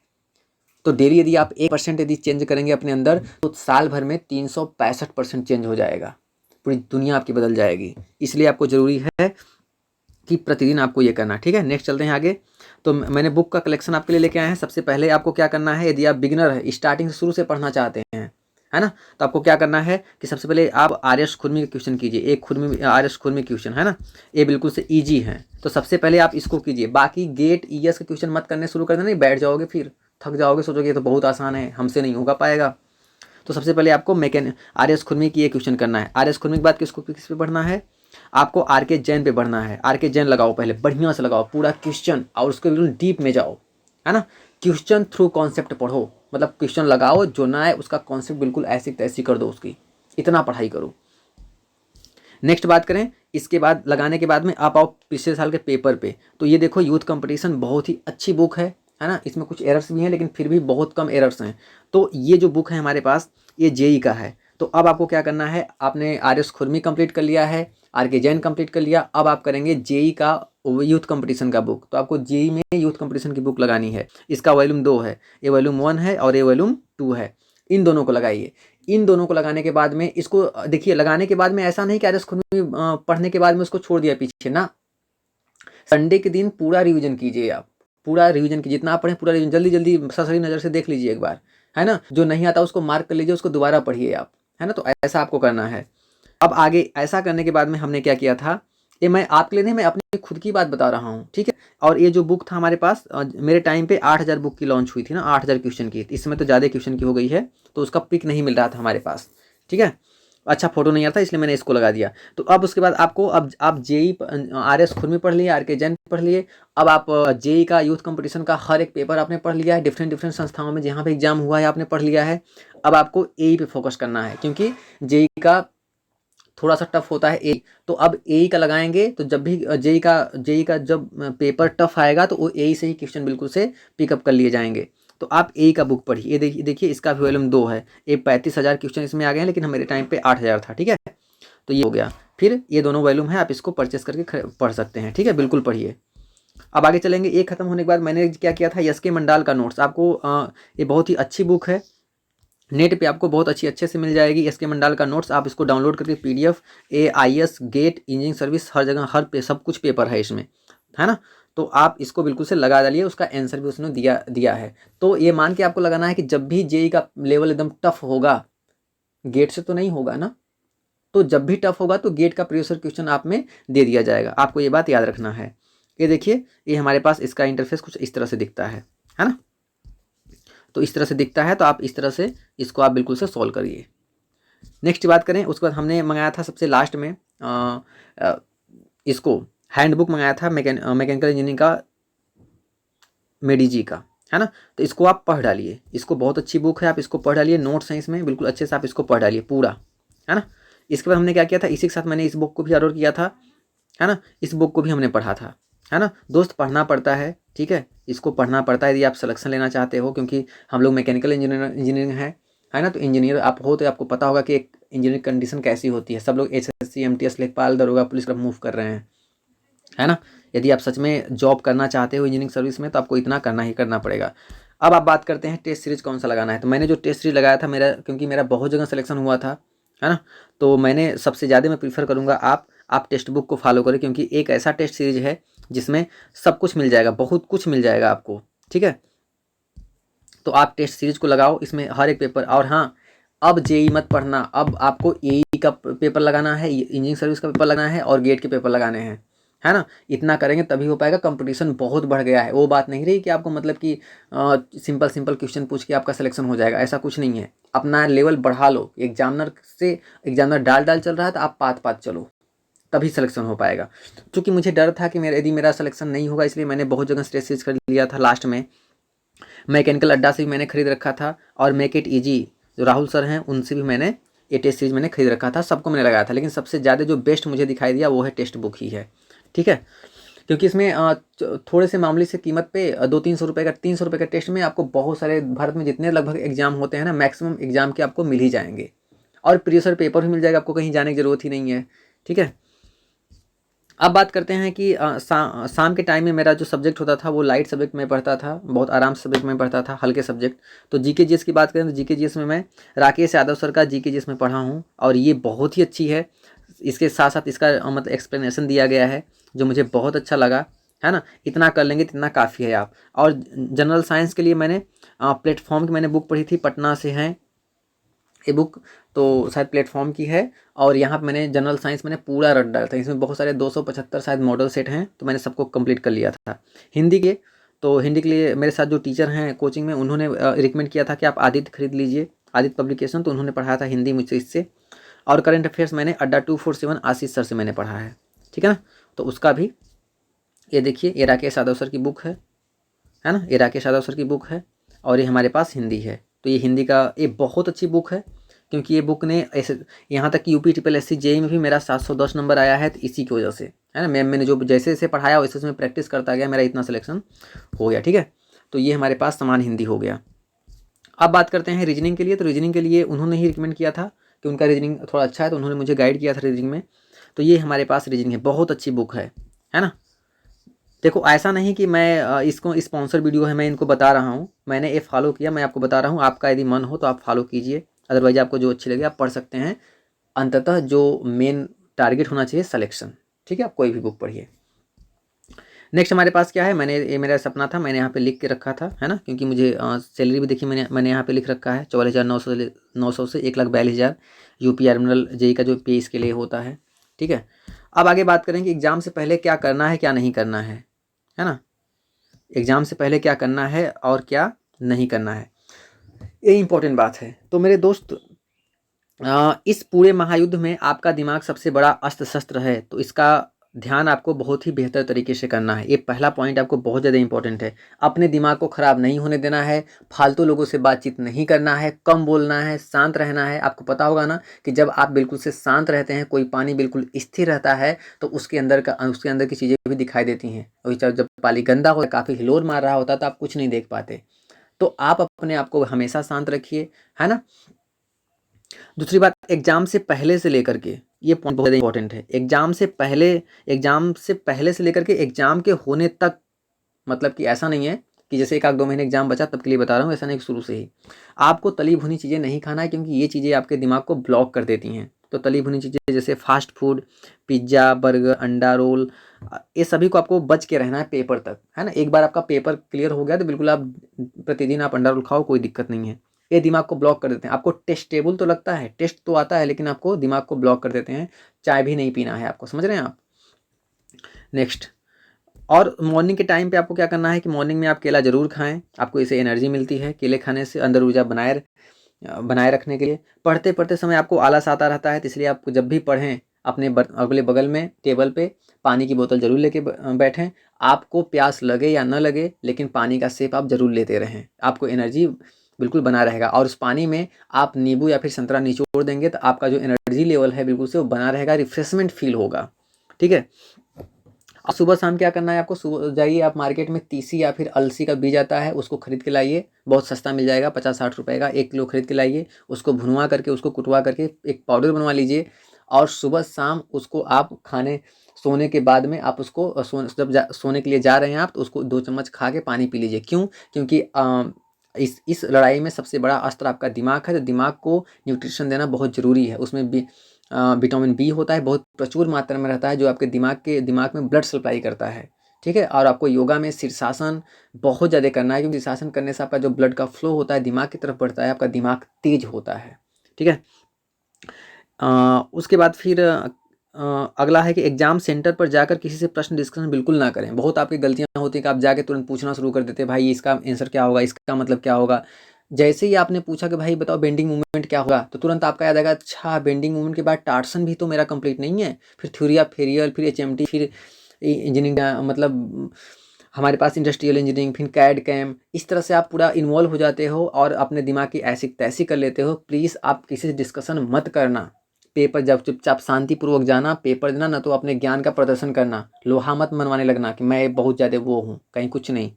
तो डेली यदि आप 1% यदि चेंज करेंगे अपने अंदर तो साल भर में 365% चेंज हो जाएगा, पूरी दुनिया आपकी बदल जाएगी। इसलिए आपको ज़रूरी है कि प्रतिदिन आपको ये करना। ठीक है, नेक्स्ट चलते हैं आगे। तो मैंने बुक का कलेक्शन आपके लिए लेके आए हैं। सबसे पहले आपको क्या करना है, यदि आप बिगिनर है, स्टार्टिंग से शुरू से पढ़ना चाहते हैं, है ना, तो आपको क्या करना है कि सबसे पहले आप आर्यश खुरमी के क्वेश्चन कीजिए। एक खुरमी आर्यश खुरमी क्वेश्चन है ना, ये बिल्कुल से ईजी है, तो सबसे पहले आप इसको कीजिए। बाकी गेट ईएस के क्वेश्चन मत करने शुरू कर देना, नहीं बैठ जाओगे फिर थक जाओगे, सोचोगे ये तो बहुत आसान है, हमसे नहीं होगा पाएगा। तो सबसे पहले आपको आर्यश खुरमी की ये क्वेश्चन करना है। आर्यश खुरमी के बाद किस पे पढ़ना है, आपको आर के जैन पे बढ़ना है। आर के जैन लगाओ, पहले बढ़िया से लगाओ पूरा क्वेश्चन और उसके बिल्कुल डीप में जाओ, है ना। क्वेश्चन थ्रू कॉन्सेप्ट पढ़ो, मतलब क्वेश्चन लगाओ, जो ना है उसका कॉन्सेप्ट बिल्कुल ऐसी तैसी कर दो उसकी, इतना पढ़ाई करो। नेक्स्ट बात करें, इसके बाद लगाने के बाद में आप आओ पिछले साल के पेपर पे। तो ये देखो यूथ कंपटीशन बहुत ही अच्छी बुक है ना, इसमें कुछ एरर्स भी हैं लेकिन फिर भी बहुत कम एरर्स हैं। तो ये जो बुक है हमारे पास ये जेई का है। तो अब आपको क्या करना है, आपने आर एस खुरमी कंप्लीट कर लिया है, आर के जैन कंप्लीट कर लिया, अब आप करेंगे जेई का यूथ कंपटीशन का बुक। तो आपको जेई में यूथ कंपटीशन की बुक लगानी है। इसका वॉल्यूम 2 है, ये वॉल्यूम 1 है और ये वॉल्यूम 2 है। इन दोनों को लगाइए। इन दोनों को लगाने के बाद में इसको देखिए, लगाने के बाद में ऐसा नहीं कि आर एस खुरमी पढ़ने के बाद में उसको छोड़ दिया पीछे ना। संडे के दिन पूरा रिवीजन कीजिए, आप पूरा रिवीजन कीजिए, जितना आप पढ़ें पूरा रिवीजन जल्दी जल्दी सरसरी नज़र से देख लीजिए एक बार, है ना। जो नहीं आता उसको मार्क कर लीजिए, उसको दोबारा पढ़िए आप, है ना। तो ऐसा आपको करना है। अब आगे ऐसा करने के बाद में हमने क्या किया था, ये मैं आपके लिए नहीं, मैं अपनी खुद की बात बता रहा हूँ, ठीक है। और ये जो बुक था हमारे पास मेरे टाइम पे 8000 बुक की लॉन्च हुई थी ना, 8000 क्वेश्चन की। इस समय तो ज़्यादा क्वेश्चन की हो गई है, तो उसका पिक नहीं मिल रहा था हमारे पास, ठीक है। अच्छा फोटो नहीं आ रहा था इसलिए मैंने इसको लगा दिया। तो अब उसके बाद आपको अब आप जेई आर एस खुरमी पढ़ लिए, आर के जैन पढ़ लिए। अब आप जेई का यूथ कंपटीशन का हर एक पेपर आपने पढ़ लिया है, डिफरेंट डिफरेंट संस्थाओं में जहाँ पे एग्जाम हुआ है आपने पढ़ लिया है। अब आपको एई पे फोकस करना है, क्योंकि जेई का थोड़ा सा टफ होता है ए। तो अब एई का लगाएंगे तो जब भी जेई का जब पेपर टफ आएगा तो वो एई से ही क्वेश्चन बिल्कुल से पिकअप कर लिए जाएंगे। तो आप ए का बुक पढ़िए। ये देखिए इसका भी वॉल्यूम 2 है। ये 35,000 क्वेश्चन इसमें आ गए हैं, लेकिन मेरे टाइम पे 8,000 था, ठीक है। तो ये हो गया। फिर ये दोनों वॉल्यूम है, आप इसको परचेस करके पढ़ सकते हैं, ठीक है, बिल्कुल पढ़िए। अब आगे चलेंगे। एक खत्म होने के बाद मैंने क्या किया था, एस के मंडाल का नोट्स। आपको ये बहुत ही अच्छी बुक है, नेट पे आपको बहुत अच्छे से मिल जाएगी। एस के मंडाल का नोट्स आप इसको डाउनलोड करके PDF AIS GATE engineering service हर जगह हर पे सब कुछ पेपर है इसमें, है ना। तो आप इसको बिल्कुल से लगा डालिए, उसका आंसर भी उसने दिया है। तो ये मान के आपको लगाना है कि जब भी जेई का लेवल एकदम टफ होगा, गेट से तो नहीं होगा ना, तो जब भी टफ होगा तो गेट का प्रीवियस क्वेश्चन आप में दे दिया जाएगा। आपको ये बात याद रखना है। ये देखिए, ये हमारे पास इसका इंटरफेस कुछ इस तरह से दिखता है ना। तो इस तरह से दिखता है, तो आप इस तरह से इसको आप बिल्कुल से सॉल्व करिए। नेक्स्ट बात करें, उसके बाद हमने मंगाया था सबसे लास्ट में इसको हैंडबुक मंगाया था मैकेनिकल इंजीनियरिंग का, मेडीजी का, है ना। तो इसको आप पढ़ डालिए, इसको बहुत अच्छी बुक है, आप इसको पढ़ डालिए। नोट्स हैं इसमें बिल्कुल अच्छे से, आप इसको पढ़ डालिए पूरा, है ना। इसके बाद हमने क्या किया था, इसी के साथ मैंने इस बुक को भी ऑर्डर किया था, है ना। इस बुक को भी हमने पढ़ा था, है ना। दोस्त पढ़ना पड़ता है, ठीक है, इसको पढ़ना पड़ता है यदि आप सिलेक्शन लेना चाहते हो, क्योंकि हम लोग मैकेनिकल इंजीनियरिंग है ना। तो इंजीनियर आप हो तो आपको पता होगा कि एक इंजीनियरिंग कंडीशन कैसी होती है। सब लोग SSC MTS लेखपाल दरोगा पुलिस का मूव कर रहे हैं, है ना। यदि आप सच में जॉब करना चाहते हो इंजीनियरिंग सर्विस में तो आपको इतना करना ही करना पड़ेगा। अब आप बात करते हैं टेस्ट सीरीज कौन सा लगाना है। तो मैंने जो टेस्ट सीरीज लगाया था मेरा, क्योंकि मेरा बहुत जगह सिलेक्शन हुआ था, है ना, तो मैंने सबसे ज़्यादा मैं प्रीफर करूँगा आप टेक्स्ट बुक को फॉलो करें, क्योंकि एक ऐसा टेस्ट सीरीज है जिसमें सब कुछ मिल जाएगा, बहुत कुछ मिल जाएगा आपको, ठीक है। तो आप टेस्ट सीरीज को लगाओ, इसमें हर एक पेपर। और हाँ, अब जेई मत पढ़ना, अब आपको एई का पेपर लगाना है, इंजीनियरिंग सर्विस का पेपर लगाना है और गेट के पेपर लगाने हैं, है ना। इतना करेंगे तभी हो पाएगा। कंपटीशन बहुत बढ़ गया है। वो बात नहीं रही कि आपको मतलब कि सिंपल क्वेश्चन पूछ के आपका सिलेक्शन हो जाएगा, ऐसा कुछ नहीं है। अपना लेवल बढ़ा लो। एग्जामिनर डाल चल रहा है तो आप पात चलो, तभी सिलेक्शन हो पाएगा। क्योंकि मुझे डर था कि यदि मेरा सिलेक्शन नहीं होगा, इसलिए मैंने बहुत जगह स्टेट सीरीज कर लिया था। लास्ट में मैकेनिकल अड्डा से भी मैंने खरीद रखा था, और मेक इट ईजी जो राहुल सर हैं उनसे भी मैंने ये टेस्ट सीरीज मैंने खरीद रखा था, सबको मैंने लगाया था, लेकिन सबसे ज़्यादा जो बेस्ट मुझे दिखाई दिया वो है टेक्स्ट बुक ही है। ठीक है, क्योंकि इसमें थोड़े से मामूली से कीमत पे 200-300 रुपये का 300 रुपये का टेस्ट में आपको बहुत सारे भारत में जितने लगभग एग्जाम होते हैं ना, मैक्सिमम एग्जाम के आपको मिल ही जाएंगे, और प्रीवियस ईयर पेपर भी मिल जाएगा, आपको कहीं जाने की ज़रूरत ही नहीं है। ठीक है, अब बात करते हैं कि शाम के टाइम में मेरा जो सब्जेक्ट होता था वो लाइट सब्जेक्ट में पढ़ता था, बहुत आराम से सब्जेक्ट में पढ़ता था, हल्के सब्जेक्ट। तो जीके जीएस की बात करें तो जीके जीएस में मैं राकेश यादव सर का जीके जीएस में पढ़ा हूँ, और ये बहुत ही अच्छी है। इसके साथ साथ इसका मतलब एक्सप्लेनेशन दिया गया है जो मुझे बहुत अच्छा लगा, है ना। इतना कर लेंगे तो इतना काफ़ी है आप। और जनरल साइंस के लिए मैंने प्लेटफॉर्म की मैंने बुक पढ़ी थी, पटना से हैं ये बुक, तो शायद प्लेटफॉर्म की है। और यहाँ पे मैंने जनरल साइंस मैंने पूरा रट डाला था, इसमें बहुत सारे 275 शायद मॉडल सेट हैं, तो मैंने सबको कंप्लीट कर लिया था। हिंदी के, तो हिंदी के लिए मेरे साथ जो टीचर हैं कोचिंग में, उन्होंने रिकमेंड किया था कि आप आदित्य खरीद लीजिए, आदित्य पब्लिकेशन, तो उन्होंने पढ़ाया था हिंदी मुझसे इससे। और करंट अफेयर्स मैंने अड्डा 247 आशीष सर से मैंने पढ़ा है। ठीक है ना, तो उसका भी ये देखिए, ये राकेश यादव सर की बुक है ना, ये राकेश यादव सर की बुक है, और ये हमारे पास हिंदी है। तो ये हिंदी का ये बहुत अच्छी बुक है, क्योंकि ये बुक ने ऐसे यहाँ तक कि UP triple S C JE में भी मेरा 710 नंबर आया है, तो इसी की वजह से, है ना। मैंने जो जैसे जैसे पढ़ाया वैसे उसमें प्रैक्टिस करता गया, मेरा इतना सिलेक्शन हो गया। ठीक है, तो ये हमारे पास समान हिंदी हो गया। अब बात करते हैं रीजनिंग के लिए, तो रीजनिंग के लिए उन्होंने ही रिकमेंड किया था कि उनका रीजनिंग थोड़ा अच्छा है, तो उन्होंने मुझे गाइड किया था रीजनिंग में। तो ये हमारे पास रीजनिंग है, बहुत अच्छी बुक है ना। देखो ऐसा नहीं कि मैं इसको स्पॉन्सर वीडियो है मैं इनको बता रहा हूँ, मैंने ये फॉलो किया, मैं आपको बता रहा हूँ, आपका यदि मन हो तो आप फॉलो कीजिए, अदरवाइज आपको जो अच्छी लगे आप पढ़ सकते हैं। अंततः जो मेन टारगेट होना चाहिए सिलेक्शन। ठीक है, आप कोई भी बुक पढ़िए। नेक्स्ट हमारे पास क्या है, मैंने ये मेरा सपना था, मैंने यहाँ पे लिख के रखा था, है ना, क्योंकि मुझे सैलरी भी देखी, मैंने यहाँ पे लिख रखा है 44,900 से 1,42,000 यूपी आर्मिनल जेई का जो पे इसके लिए होता है। ठीक है, अब आगे बात करेंगे एग्जाम से पहले क्या करना है क्या नहीं करना है ना। एग्ज़ाम से पहले क्या करना है और क्या नहीं करना है, ये इंपॉर्टेंट बात है। तो मेरे दोस्त, इस पूरे महायुद्ध में आपका दिमाग सबसे बड़ा अस्त्र शस्त्र है, तो इसका ध्यान आपको बहुत ही बेहतर तरीके से करना है। ये पहला पॉइंट आपको बहुत ज़्यादा इंपॉर्टेंट है। अपने दिमाग को ख़राब नहीं होने देना है, फालतू लोगों से बातचीत नहीं करना है, कम बोलना है, शांत रहना है। आपको पता होगा ना कि जब आप बिल्कुल से शांत रहते हैं, कोई पानी बिल्कुल स्थिर रहता है, तो उसके अंदर की चीज़ें भी दिखाई देती हैं। और जब पानी गंदा होता है, काफ़ी हिलोर मार रहा होता है, तो आप कुछ नहीं देख पाते। तो आप अपने आप को हमेशा शांत रखिए, है ना। दूसरी बात, एग्जाम से पहले से लेकर के, ये पॉइंट बहुत इंपॉर्टेंट है। एग्जाम से पहले से लेकर के एग्जाम के होने तक, मतलब कि ऐसा नहीं है कि जैसे 1-2 महीने एग्जाम बचा तब के लिए बता रहा हूँ, ऐसा नहीं, शुरू से ही आपको तली भुनी चीज़ें नहीं खाना है, क्योंकि ये चीज़ें आपके दिमाग को ब्लॉक कर देती हैं। तो तली भुनी चीज़ें जैसे फास्ट फूड, पिज्ज़ा, बर्गर, अंडा रोल, ये सभी को आपको बच के रहना है पेपर तक, है ना। एक बार आपका पेपर क्लियर हो गया तो बिल्कुल आप प्रतिदिन आप अंडा रोल खाओ, कोई दिक्कत नहीं है। ये दिमाग को ब्लॉक कर देते हैं। आपको टेस्टेबल तो लगता है, टेस्ट तो आता है, लेकिन आपको दिमाग को ब्लॉक कर देते हैं। चाय भी नहीं पीना है आपको, समझ रहे हैं आप। नेक्स्ट, और मॉर्निंग के टाइम पे आपको क्या करना है कि मॉर्निंग में आप केला ज़रूर खाएं, आपको इससे एनर्जी मिलती है। केले खाने से अंदर ऊर्जा बनाए रखने के लिए। पढ़ते पढ़ते समय आपको आलस आता रहता है, तो इसलिए आपको जब भी पढ़ें अपने अगले बगल में टेबल पे पानी की बोतल ज़रूर लेके बैठें। आपको प्यास लगे या न लगे, लेकिन पानी का सेप आप ज़रूर लेते रहें, आपको एनर्जी बिल्कुल बना रहेगा। और उस पानी में आप नींबू या फिर संतरा निचोड़ देंगे तो आपका जो एनर्जी लेवल है बिल्कुल से वो बना रहेगा, रिफ्रेशमेंट फील होगा। ठीक है, और सुबह शाम क्या करना है आपको, सुबह जाइए आप मार्केट में तीसी या फिर अलसी का बीज आता है, उसको खरीद के लाइए, बहुत सस्ता मिल जाएगा, 50-60 रुपये का 1 किलो खरीद के लाइए। उसको भुनवा करके, उसको कुटवा करके एक पाउडर बनवा लीजिए, और सुबह शाम उसको आप सोने के बाद में आप उसको जब सोने के लिए जा रहे हैं आप, तो उसको 2 चम्मच खा के पानी पी लीजिए। क्यों? क्योंकि इस लड़ाई में सबसे बड़ा अस्त्र आपका दिमाग है, तो दिमाग को न्यूट्रिशन देना बहुत ज़रूरी है। उसमें भी विटामिन बी होता है, बहुत प्रचुर मात्रा में रहता है, जो आपके दिमाग में ब्लड सप्लाई करता है। ठीक है, और आपको योगा में शीर्षासन बहुत ज़्यादा करना है, क्योंकि शीर्षासन करने से आपका जो ब्लड का फ्लो होता है दिमाग की तरफ बढ़ता है, आपका दिमाग तेज होता है। ठीक है, उसके बाद फिर अगला है कि एग्जाम सेंटर पर जाकर किसी से प्रश्न डिस्कशन बिल्कुल ना करें। बहुत आपकी गलतियां होती हैं कि आप जाके तुरंत पूछना शुरू कर देते हैं, भाई इसका आंसर क्या होगा, इसका मतलब क्या होगा। जैसे ही आपने पूछा कि भाई बताओ बेंडिंग मूवमेंट क्या होगा, तो तुरंत आपका याद आएगा, अच्छा बेंडिंग मूवमेंट के बाद टार्सन भी तो मेरा कंप्लीट नहीं है, फिर थ्योरी ऑफ फेरियल, फिर HMT, फिर इंजीनियरिंग, मतलब हमारे पास इंडस्ट्रियल इंजीनियरिंग, फिर कैड कैम, इस तरह से आप पूरा इन्वॉल्व हो जाते हो और अपने दिमाग की ऐसी तैसी कर लेते हो। प्लीज़ आप किसी से डिस्कशन मत करना। पेपर जब चुपचाप शांतिपूर्वक जाना, पेपर देना, ना तो अपने ज्ञान का प्रदर्शन करना। लोहा मत मनवाने लगना कि मैं बहुत ज़्यादा वो हूँ, कहीं कुछ नहीं।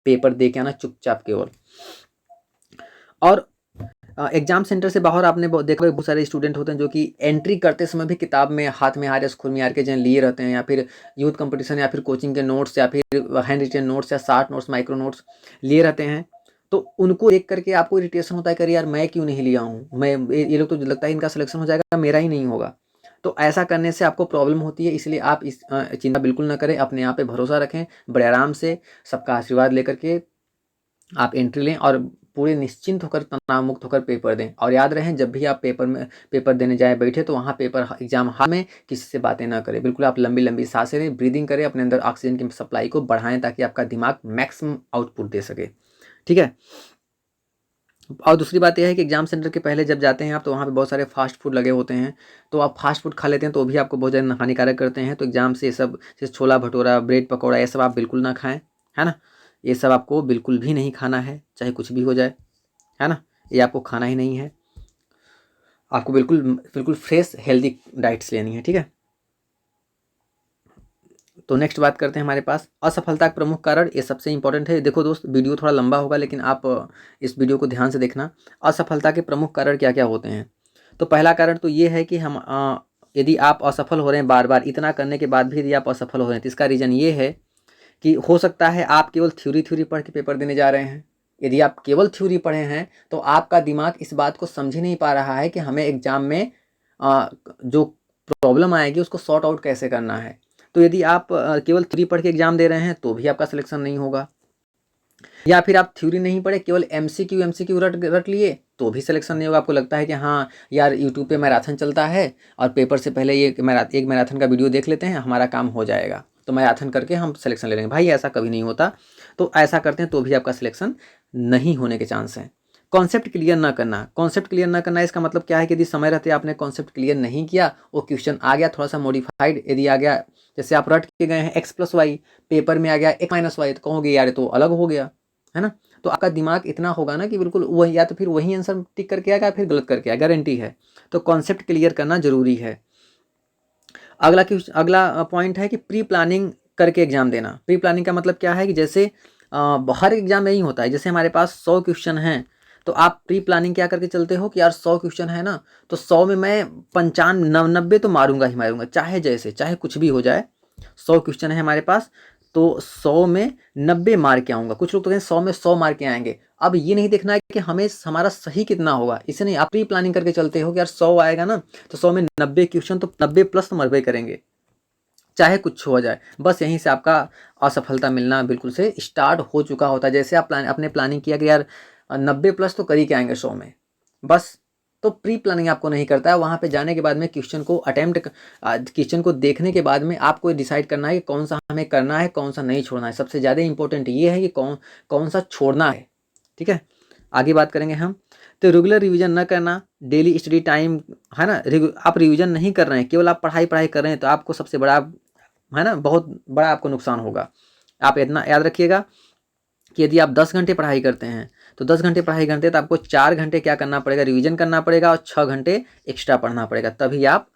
पेपर दे के आना चुपचाप केवल। और एग्जाम सेंटर से बाहर आपने देखा बहुत सारे स्टूडेंट होते हैं जो कि एंट्री करते समय भी किताब में हाथ में आर एस खुरमी आर के जन लिए रहते हैं, या फिर यूथ कंपटीशन या फिर कोचिंग के नोट्स या फिर हैंड रिटन नोट्स या शार्ट नोट्स, माइक्रो नोट्स लिए रहते हैं। तो उनको देख करके आपको इरिटेशन होता है कि यार मैं क्यों नहीं लिया हूँ, मैं ये लोग तो लगता है इनका सिलेक्शन हो जाएगा, मेरा ही नहीं होगा। तो ऐसा करने से आपको प्रॉब्लम होती है, इसलिए आप इस चिंता बिल्कुल ना करें, अपने आप पे भरोसा रखें, बड़े आराम से सबका आशीर्वाद लेकर के आप एंट्री लें और पूरे निश्चिंत होकर, तनाव मुक्त होकर पेपर दें। और याद रहें, जब भी आप पेपर देने जाए बैठे तो वहाँ पेपर एग्जाम हॉल में किसी से बातें ना करें। बिल्कुल आप लंबी लंबी सांसें लें, ब्रीदिंग करें, अपने अंदर ऑक्सीजन की सप्लाई को बढ़ाएं ताकि आपका दिमाग मैक्सिमम आउटपुट दे सके। ठीक है। और दूसरी बात यह है कि एग्जाम सेंटर के पहले जब जाते हैं आप, तो वहाँ पे बहुत सारे फास्ट फूड लगे होते हैं, तो आप फास्ट फूड खा लेते हैं तो भी आपको बहुत ज़्यादा हानिकारक करते हैं। तो एग्जाम से ये सब, जैसे छोला भटूरा, ब्रेड पकौड़ा, ये सब आप बिल्कुल ना खाएं, है ना। ये सब आपको बिल्कुल भी नहीं खाना है, चाहे कुछ भी हो जाए, है ना। ये आपको खाना ही नहीं है, आपको बिल्कुल बिल्कुल फ्रेश हेल्दी डाइट्स लेनी है। ठीक है। तो नेक्स्ट बात करते हैं हमारे पास असफलता का प्रमुख कारण। ये सबसे इंपॉर्टेंट है। देखो दोस्त, वीडियो थोड़ा लंबा होगा लेकिन आप इस वीडियो को ध्यान से देखना। असफलता के प्रमुख कारण क्या क्या होते हैं। तो पहला कारण तो ये है कि यदि आप असफल हो रहे हैं बार बार, इतना करने के बाद भी यदि आप असफल हो रहे हैं, तो इसका रीज़न ये है कि हो सकता है आप केवल थ्योरी पढ़ के पेपर देने जा रहे हैं। यदि आप केवल थ्योरी पढ़े हैं तो आपका दिमाग इस बात को समझ ही नहीं पा रहा है कि हमें एग्जाम में जो प्रॉब्लम आएगी उसको सॉर्ट आउट कैसे करना है। तो यदि आप केवल थ्योरी पढ़ के एग्जाम दे रहे हैं तो भी आपका सिलेक्शन नहीं होगा, या फिर आप थ्योरी नहीं पढ़े, केवल एमसीक्यू रट लिए तो भी सिलेक्शन नहीं होगा। आपको लगता है कि हाँ यार, यूट्यूब पे मैराथन चलता है और पेपर से पहले एक मैराथन का वीडियो देख लेते हैं, हमारा काम हो जाएगा, तो मैराथन करके हम सिलेक्शन ले लेंगे। भाई ऐसा कभी नहीं होता। तो ऐसा करते हैं तो भी आपका सिलेक्शन नहीं होने के चांस हैं। कॉन्सेप्ट क्लियर ना करना, कॉन्सेप्ट क्लियर ना करना इसका मतलब क्या है कि यदि समय रहते आपने कॉन्सेप्ट क्लियर नहीं किया, वो क्वेश्चन आ गया थोड़ा सा मॉडिफाइड यदि आ गया, जैसे आप रट के गए हैं x+y, पेपर में आ गया x-y, तो कहोगे यार ये तो अलग हो गया, है ना। तो आपका दिमाग इतना होगा ना कि बिल्कुल वही, या तो फिर वही आंसर टिक करके आएगा, फिर गलत करके आएगा, गारंटी है। तो कॉन्सेप्ट क्लियर करना जरूरी है। अगला पॉइंट है कि प्री प्लानिंग करके एग्जाम देना। प्री प्लानिंग का मतलब क्या है कि जैसे हर एग्जाम में ही होता है, जैसे हमारे पास 100 क्वेश्चन हैं, तो आप प्री प्लानिंग क्या करके चलते हो कि यार 100 क्वेश्चन है ना, तो 100 में मैं 95 90 तो मारूंगा ही मारूंगा, चाहे जैसे चाहे कुछ भी हो जाए। 100 क्वेश्चन है हमारे पास, तो 100 में 90 मार के आऊँगा। कुछ लोग तो कहें 100 में 100 मार के आएंगे। अब ये नहीं देखना है कि हमें हमारा सही कितना होगा, इसे नहीं, आप प्री प्लानिंग करके चलते हो कि यार 100 आएगा ना, तो 100 में 90 क्वेश्चन, तो 90 प्लस तो मरबे करेंगे, चाहे कुछ हो जाए। बस यहीं से आपका असफलता मिलना बिल्कुल से स्टार्ट हो चुका होता है। जैसे आप अपने प्लानिंग किया कि यार 90 प्लस तो कर ही के आएंगे 100 में, बस। तो प्री प्लानिंग आपको नहीं करता है। वहाँ पे जाने के बाद में क्वेश्चन को देखने के बाद में आपको डिसाइड करना है कि कौन सा हमें करना है, कौन सा नहीं छोड़ना है। सबसे ज़्यादा इंपॉर्टेंट ये है कि कौन सा छोड़ना है। ठीक है, आगे बात करेंगे हम। तो रेगुलर रिवीजन न करना, डेली स्टडी टाइम, है ना। आप रिवीजन नहीं कर रहे हैं, केवल आप पढ़ाई कर रहे हैं, तो आपको सबसे बड़ा, है ना, बहुत बड़ा आपको नुकसान होगा। आप इतना याद रखिएगा कि यदि आप 10 घंटे पढ़ाई करते हैं, तो 10 घंटे पढ़ाई करते हैं तो आपको 4 घंटे क्या करना पड़ेगा, रिवीजन करना पड़ेगा, और 6 घंटे एक्स्ट्रा पढ़ना पड़ेगा, तभी आप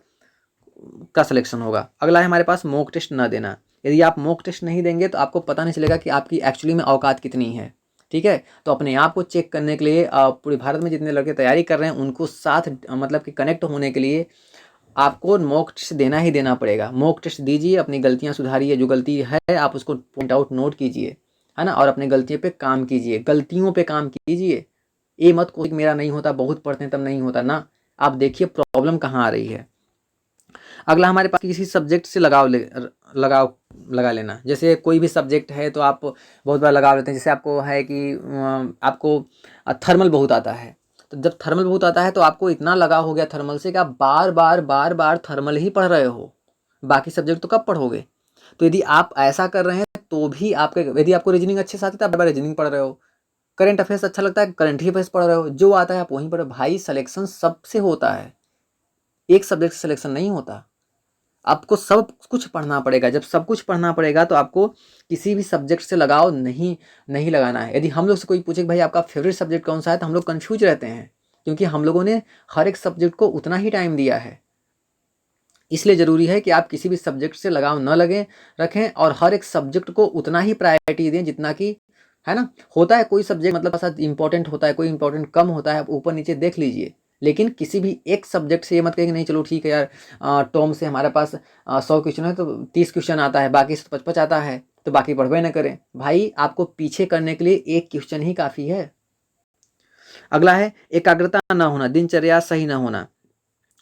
का सिलेक्शन होगा। अगला है हमारे पास मॉक टेस्ट न देना। यदि आप मॉक टेस्ट नहीं देंगे तो आपको पता नहीं चलेगा कि आपकी एक्चुअली में औकात कितनी है। ठीक है, तो अपने आप को चेक करने के लिए पूरे भारत में जितने लड़के तैयारी कर रहे हैं उनको साथ मतलब कि कनेक्ट होने के लिए आपको मॉक टेस्ट देना ही देना पड़ेगा। मॉक टेस्ट दीजिए, अपनी गलतियां सुधारिए, जो गलती है आप उसको पॉइंट आउट नोट कीजिए, है ना, और अपने गलतियों पे काम कीजिए, गलतियों पे काम कीजिए। ये मत को मेरा नहीं होता, बहुत पढ़ते हैं तब नहीं होता ना। आप देखिए प्रॉब्लम कहाँ आ रही है। अगला हमारे पास किसी सब्जेक्ट से लगाव लगा लेना। जैसे कोई भी सब्जेक्ट है तो आप बहुत बार लगाव लेते हैं। जैसे आपको है कि आपको थर्मल बहुत आता है, तो जब थर्मल बहुत आता है तो आपको इतना लगाव हो गया थर्मल से कि आप बार बार थर्मल ही पढ़ रहे हो, बाकी सब्जेक्ट तो कब पढ़ोगे। तो यदि आप ऐसा कर रहे हैं तो भी आपके, यदि आपको रीजनिंग अच्छे से आती है तो आप बार रीजनिंग पढ़ रहे हो, करंट अफेयर्स अच्छा लगता है करंट ही अफेयर्स पढ़ रहे हो, जो आता है आप वहीं पढ़ रहे हो। भाई सिलेक्शन सबसे होता है, एक सब्जेक्ट से सिलेक्शन नहीं होता। आपको सब कुछ पढ़ना पड़ेगा। जब सब कुछ पढ़ना पड़ेगा तो आपको किसी भी सब्जेक्ट से लगाव नहीं लगाना है। यदि हम लोग से कोई पूछे कि भाई आपका फेवरेट सब्जेक्ट कौन सा है, तो हम लोग कन्फ्यूज रहते हैं, क्योंकि हम लोगों ने हर एक सब्जेक्ट को उतना ही टाइम दिया है। इसलिए ज़रूरी है कि आप किसी भी सब्जेक्ट से लगाव न रखें और हर एक सब्जेक्ट को उतना ही प्रायोरिटी दें जितना कि, है ना। होता है कोई सब्जेक्ट मतलब ऐसा इंपॉर्टेंट होता है, कोई इंपॉर्टेंट कम होता है, आप ऊपर नीचे देख लीजिए, लेकिन किसी भी एक सब्जेक्ट से ये मत कहें कि नहीं चलो ठीक है यार, टॉम से हमारे पास 100 क्वेश्चन है तो 30 क्वेश्चन आता है, बाकी से 55 आता है, तो बाकी पढ़वे न करें। भाई आपको पीछे करने के लिए एक क्वेश्चन ही काफ़ी है। अगला है एकाग्रता न होना, दिनचर्या सही न होना।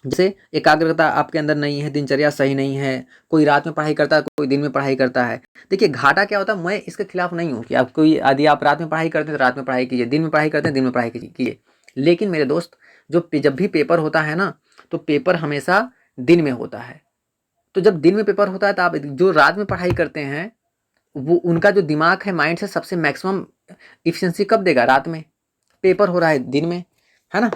जैसे एकाग्रता आपके अंदर नहीं है, दिनचर्या सही नहीं है, कोई रात में पढ़ाई करता है, कोई दिन में पढ़ाई करता है। देखिए घाटा क्या होता है, मैं इसके खिलाफ नहीं हूँ कि आप कोई यदि आप रात में पढ़ाई करते हैं तो रात में पढ़ाई कीजिए, दिन में पढ़ाई करते हैं दिन में पढ़ाई कीजिए। लेकिन मेरे दोस्त, जब भी पेपर होता है ना, तो पेपर हमेशा दिन में होता है। तो जब दिन में पेपर होता है तो आप जो रात में पढ़ाई करते हैं वो उनका जो दिमाग है, माइंड से सबसे मैक्सिमम इफिशियंसी कब देगा? रात में। पेपर हो रहा है दिन में, है ना।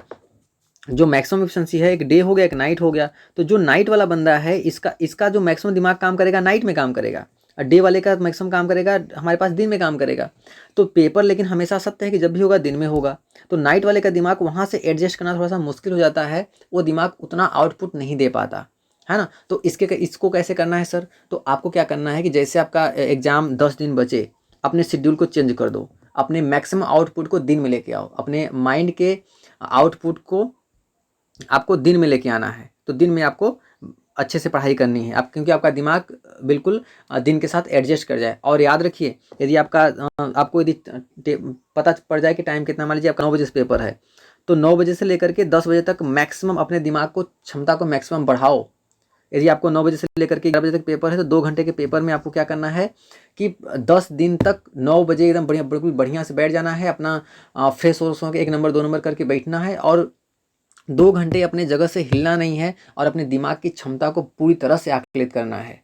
जो मैक्सिमम एफिशिएंसी है, एक डे हो गया एक नाइट हो गया। तो जो नाइट वाला बंदा है इसका जो मैक्सिमम दिमाग काम करेगा नाइट में काम करेगा, और डे वाले का मैक्सिमम काम करेगा हमारे पास दिन में काम करेगा। तो पेपर लेकिन हमेशा सत्य है कि जब भी होगा दिन में होगा। तो नाइट वाले का दिमाग वहाँ से एडजस्ट करना थोड़ा सा मुश्किल हो जाता है, वो दिमाग उतना आउटपुट नहीं दे पाता, है ना। तो इसको कैसे करना है सर? तो आपको क्या करना है कि जैसे आपका एग्ज़ाम 10 दिन बचे, अपने शेड्यूल को चेंज कर दो, अपने मैक्सिमम आउटपुट को दिन में लेके आओ, अपने माइंड के आउटपुट को आपको दिन में लेके आना है। तो दिन में आपको अच्छे से पढ़ाई करनी है आप, क्योंकि आपका दिमाग बिल्कुल दिन के साथ एडजस्ट कर जाए। और याद रखिए, यदि आपको यदि पता पड़ जाए कि टाइम कितना, मान लीजिए आपका 9 बजे से पेपर है, तो 9 बजे से लेकर के 10 बजे तक मैक्सिमम अपने दिमाग को, क्षमता को मैक्सिमम बढ़ाओ। यदि आपको 9 बजे से लेकर के 11 बजे तक पेपर है, तो 2 घंटे के पेपर में आपको क्या करना है कि 10 दिन तक 9 बजे एकदम बिल्कुल बढ़िया से बैठ जाना है, अपना फ्रेश होश होकर 1 नंबर 2 नंबर करके बैठना है, और 2 घंटे अपने जगह से हिलना नहीं है, और अपने दिमाग की क्षमता को पूरी तरह से आकलित करना है,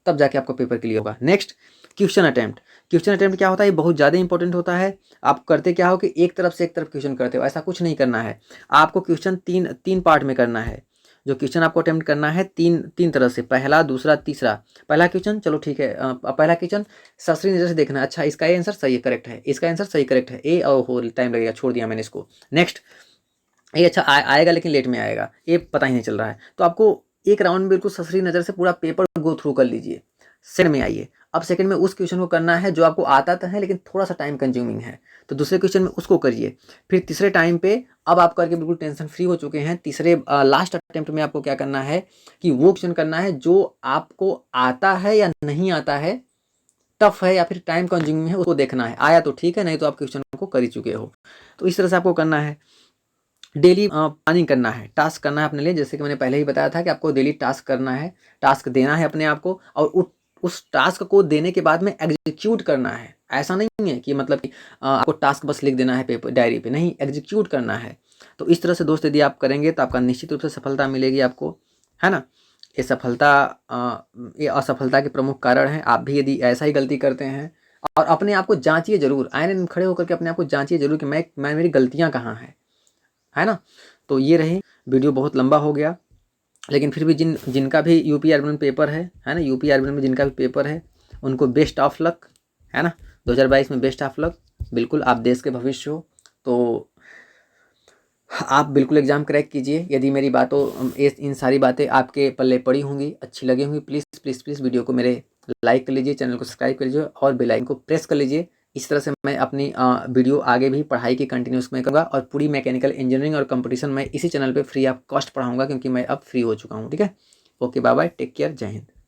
तब जाके आपका पेपर क्लियर होगा। Next, question attempt. Question attempt क्या होता है? ये बहुत ज़्यादा इंपॉर्टेंट होता है। आप करते क्या हो कि एक तरफ से एक तरफ क्वेश्चन करते हो, ऐसा कुछ नहीं करना है। आपको क्वेश्चन तीन पार्ट में करना है। जो क्वेश्चन आपको अटेम्प्ट करना है तीन तरह से, पहला, दूसरा, तीसरा। पहला क्वेश्चन चलो ठीक है, पहला क्वेश्चन ससरी नज़र से देखना है, अच्छा इसका ये आंसर सही है, करेक्ट है, इसका आंसर सही करेक्ट है, ए और हो टाइम लगेगा, छोड़ दिया मैंने इसको। नेक्स्ट, ये अच्छा आएगा लेकिन लेट में आएगा, ये पता ही नहीं चल रहा है। तो आपको एक राउंड में बिल्कुल ससरी नज़र से पूरा पेपर गो थ्रू कर लीजिए। सेकंड में आइए, अब सेकंड में उस क्वेश्चन को करना है जो आपको आता तो है लेकिन थोड़ा सा टाइम कंज्यूमिंग है, तो दूसरे क्वेश्चन में उसको करिए। फिर तीसरे टाइम पे अब आप करके बिल्कुल टेंशन फ्री हो चुके हैं, तीसरे लास्ट अटेम्प्ट में आपको क्या करना है कि वो क्वेश्चन करना है जो आपको आता है या नहीं आता है, टफ है या फिर टाइम कंज्यूमिंग है, उसको देखना है। आया तो ठीक है, नहीं तो आप क्वेश्चन को कर ही चुके हो। तो इस तरह से आपको करना है। डेली प्लानिंग करना है, टास्क करना है अपने लिए। जैसे कि मैंने पहले ही बताया था कि आपको डेली टास्क करना है, टास्क देना है अपने आप को, और उस टास्क को देने के बाद में एग्जीक्यूट करना है। ऐसा नहीं है कि मतलब कि आपको टास्क बस लिख देना है पेपर डायरी पे, नहीं, एग्जीक्यूट करना है। तो इस तरह से दोस्त यदि आप करेंगे तो आपका निश्चित रूप से सफलता मिलेगी आपको, है ना। ये असफलता के प्रमुख कारण हैं। आप भी यदि ऐसा ही गलती करते हैं, और अपने आप को जांचिए जरूर, आईने में खड़े होकर के अपने आप को जांचिए जरूर कि मैं मेरी गलतियाँ कहाँ हैं, है ना। तो ये रही, वीडियो बहुत लंबा हो गया, लेकिन फिर भी जिनका भी यूपी अर्बन पेपर है ना, यूपी अर्बन में जिनका भी पेपर है उनको बेस्ट ऑफ लक, है ना। 2022 में बेस्ट ऑफ लक। बिल्कुल आप देश के भविष्य हो, तो आप बिल्कुल एग्ज़ाम क्रैक कीजिए। यदि मेरी इन सारी बातें आपके पल्ले पड़ी होंगी, अच्छी लगी होंगी, प्लीज़ प्लीज़ प्लीज़ वीडियो को मेरे लाइक कर लीजिए, चैनल को सब्सक्राइब कर लीजिए और बेल आइकन को प्रेस कर लीजिए। इस तरह से मैं अपनी वीडियो आगे भी पढ़ाई की कंटिन्यूस में करूँगा, और पूरी मैकेनिकल इंजीनियरिंग और कंपटीशन मैं इसी चैनल पे फ्री ऑफ कॉस्ट पढ़ाऊँगा, क्योंकि मैं अब फ्री हो चुका हूँ। ठीक है, okay, bye bye, take care, जय हिंद।